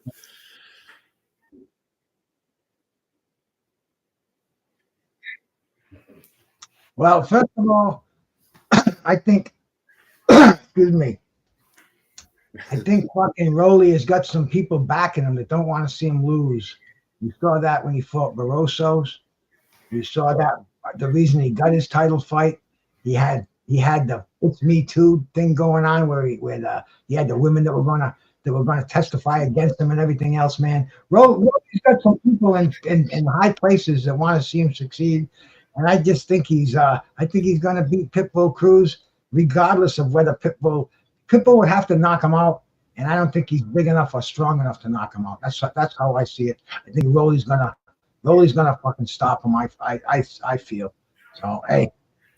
Well, first of all, I think, excuse me, I think fucking Rolly has got some people backing him that don't want to see him lose. You saw that when he fought Barroso's. You saw that the reason he got his title fight. He had the "It's Me Too" thing going on where he had the women that were gonna testify against him and everything else. Man, Rolly's got some people in high places that want to see him succeed, and I just think he's gonna beat Pitbull Cruz regardless of whether Pitbull would have to knock him out. And I don't think he's big enough or strong enough to knock him out. That's how I see it. I think Rolly's gonna fucking stop him. I feel. So hey,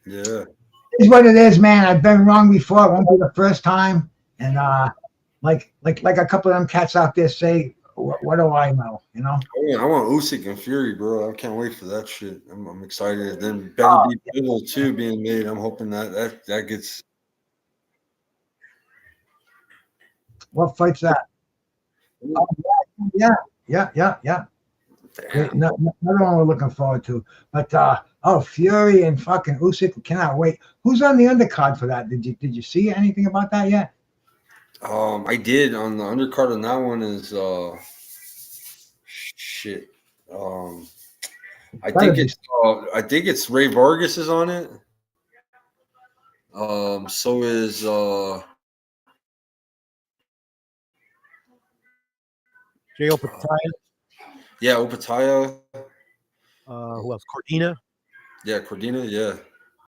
Yeah. it's what it is, man. I've been wrong before. It won't be the first time. And like a couple of them cats out there say, what do I know? You know? I want Usyk and Fury, bro. I can't wait for that shit. I'm excited. Then better be Pitbull too being made. I'm hoping that gets. What fight's that? Oh, yeah. Great. Another one we're looking forward to. But Fury and fucking Usyk, cannot wait. Who's on the undercard for that? Did you see anything about that yet? I did on the undercard on that one is shit. I think it's Ray Vargas is on it. So is Jay Opataya. Yeah, Opataya. Who else? Cordina. Yeah, Cordina. Yeah.